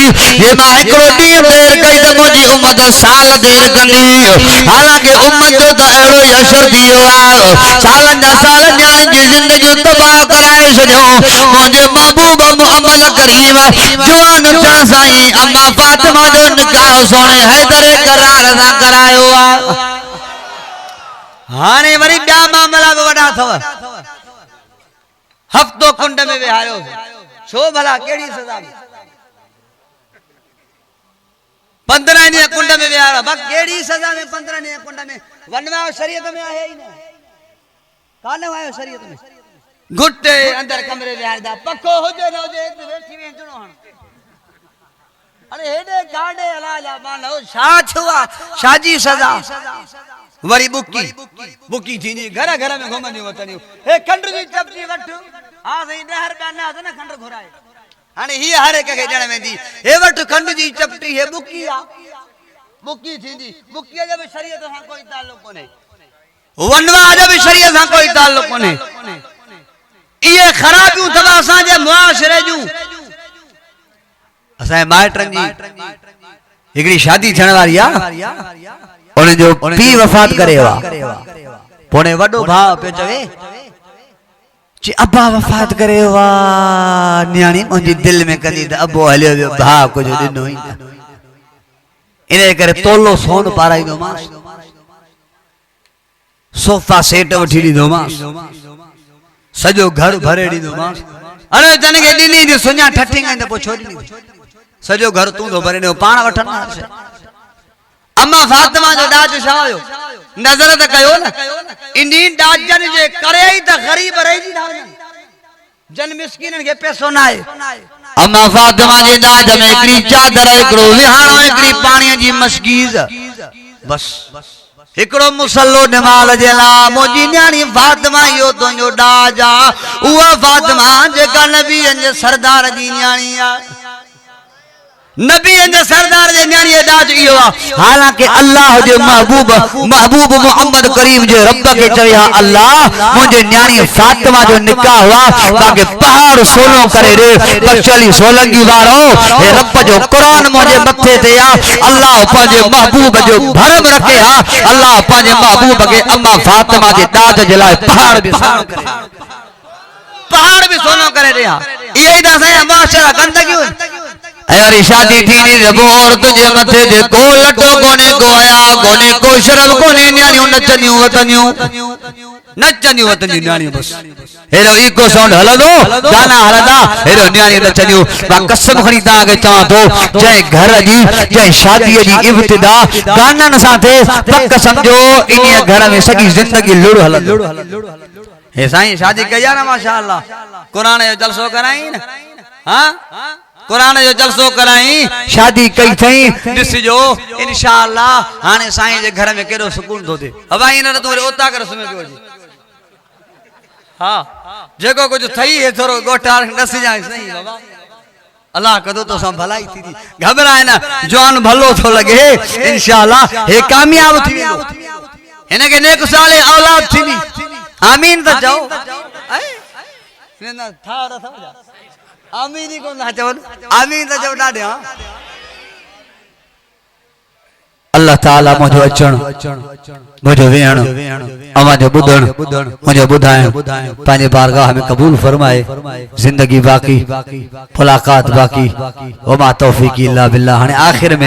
जे मां एकड़ो डी देर कई त मुझी उम्मत साल देर कंदी हालांकि उम्मत जो त एड़ो ही असर दियो सालन जा साल न्याणी जी जिंदगी तबाह कराए छॾियो मुझे महबूब मुअम्मल करीम जवान थिया साईं अम्मा फातिमा जो निकाह सोने हैदर करार सां करायो हाणे वरी ॿिया मामला बि वॾा अथव हफ़्तो कुंड में विहारियो छो भला कहिड़ी सज़ा 15 ॾींहं कुंड में विहारो बस कहिड़ी सज़ा में 15 ॾींहं कुंड में वनवा शरीयत में आहे ई न कान आयो शरीयत में घुटे अंदर कमरे विहारदा पको हुजे न हुजे वेठी वेंचणो हण अरे हेडे गाडे हलाला मानो छा छुआ शाजी सज़ा वरी बुकी थींदी घर घर में घुमंदियूं वतनियूं हे खंड जी चपटी वठ हां सही ॾहर काना त न खंड घुराए हाणे ही हर एक के ॼण वेंदी हे वठ खंड जी चपटी हे बुकी थींदी बुकीअ जो भी शरीयत सां कोई ताल्लुक कोने वनवा जो भी शरीयत सां कोई ताल्लुक कोने ये खराबियूं तव असां जे मुआशरे जूं असां माइटन जी हिकड़ी शादी थियण वारी आ उन जो पी वफात करे वा पोने वडो भाव पे चवे चे अब्बा वफात करे वा न्याणी मुंजी दिल में कंदी त अब्बो हलियो वियो भाव कुछ दिनो ही इने करे तोलो सोन पाराईंदो मां सोफा सेट वठी ॾींदो मां सजो घर भरे ॾींदो मां अरे जन के ॾिनी दी सुञा ठठी गई त पो छो ॾिनी सजो घर तू तो भरे ॾियो पाण वठन अम्मा फातिमा जो डाज छा हुयो नजर त कयो न इन्ही डाजन जे करे ई त गरीब रही ना जन मिस्किनन के पैसो ना है अम्मा फातिमा जे डाज में एकड़ी चादर एकड़ो विहाणो एकड़ी पानी जी मस्कीज बस एकड़ो मुसल्लो निमाल जेला मोजी न्याणी फातिमा यो तुंजो डाजा उहा फातिमा जेका नबीअन जे सरदार जी न्याणी आ नबी जे सरदार जे न्याणी डाज इयो हालांकि अल्लाह जो महबूब मोहम्मद करीम जो रब के चया अल्लाह मुझे न्याणी फातिमा जो निकाह हुआ ताकि पहाड़ सोलो करे रे बचली सोलंगी वारो हे रब जो कुरान मुझे मथे ते आ अल्लाह पाजे महबूब जो भरम रखे आ अल्लाह पाजे महबूब के अम्मा फातिमा जे डाज जे लाए पहाड़ भी सोनो करे रे यही दा सया माशरा गंदगी अरे शादी थी नी रबो औरत जे मथे जे को लटो कोने को आया कोने को शर्म कोने न्याणियों नचनियूं वतनियूं न्याणियों बस हेरो इको साउंड हलदो गाना हलदा हेरो न्याणी नचनियूं मां कसम खणी ता के चवा तो जय घर जी जय शादी जी इब्तिदा गानन साथे पक समझो इन घर में सगी जिंदगी लुड़ हलदो हे साईं शादी कया ना माशाअल्लाह कुरान जो जलसो कराई न हां कुरान जो जलसो कराई शादी कई थई दिसजो इंशाअल्लाह हाने साईं जे घर में केरो सुकून थो दे हवाई न तू ओता कर सुमे पियो जी हां जेको कुछ थई है थोरो गोटा दस जाए सही बाबा अल्लाह कदो तो सब भलाई थी घबराए ना जवान भलो थो लगे इंशाअल्लाह हे कामयाब थी इने के नेक साले औलाद थी आमीन त जाओ ना था जा आमीन ही कोन चवन आमीन त चव डाडे हां अल्लाह ताला मुझो अचण मुझो वेहण अवां जो बुधण मुझो बुधाइण पांजे बारगाह में कबूल फरमाए। जिंदगी बाकी मुलाकात बाकी वमा तौफीक इल्ला बिल्लाह। हाणे आखिर में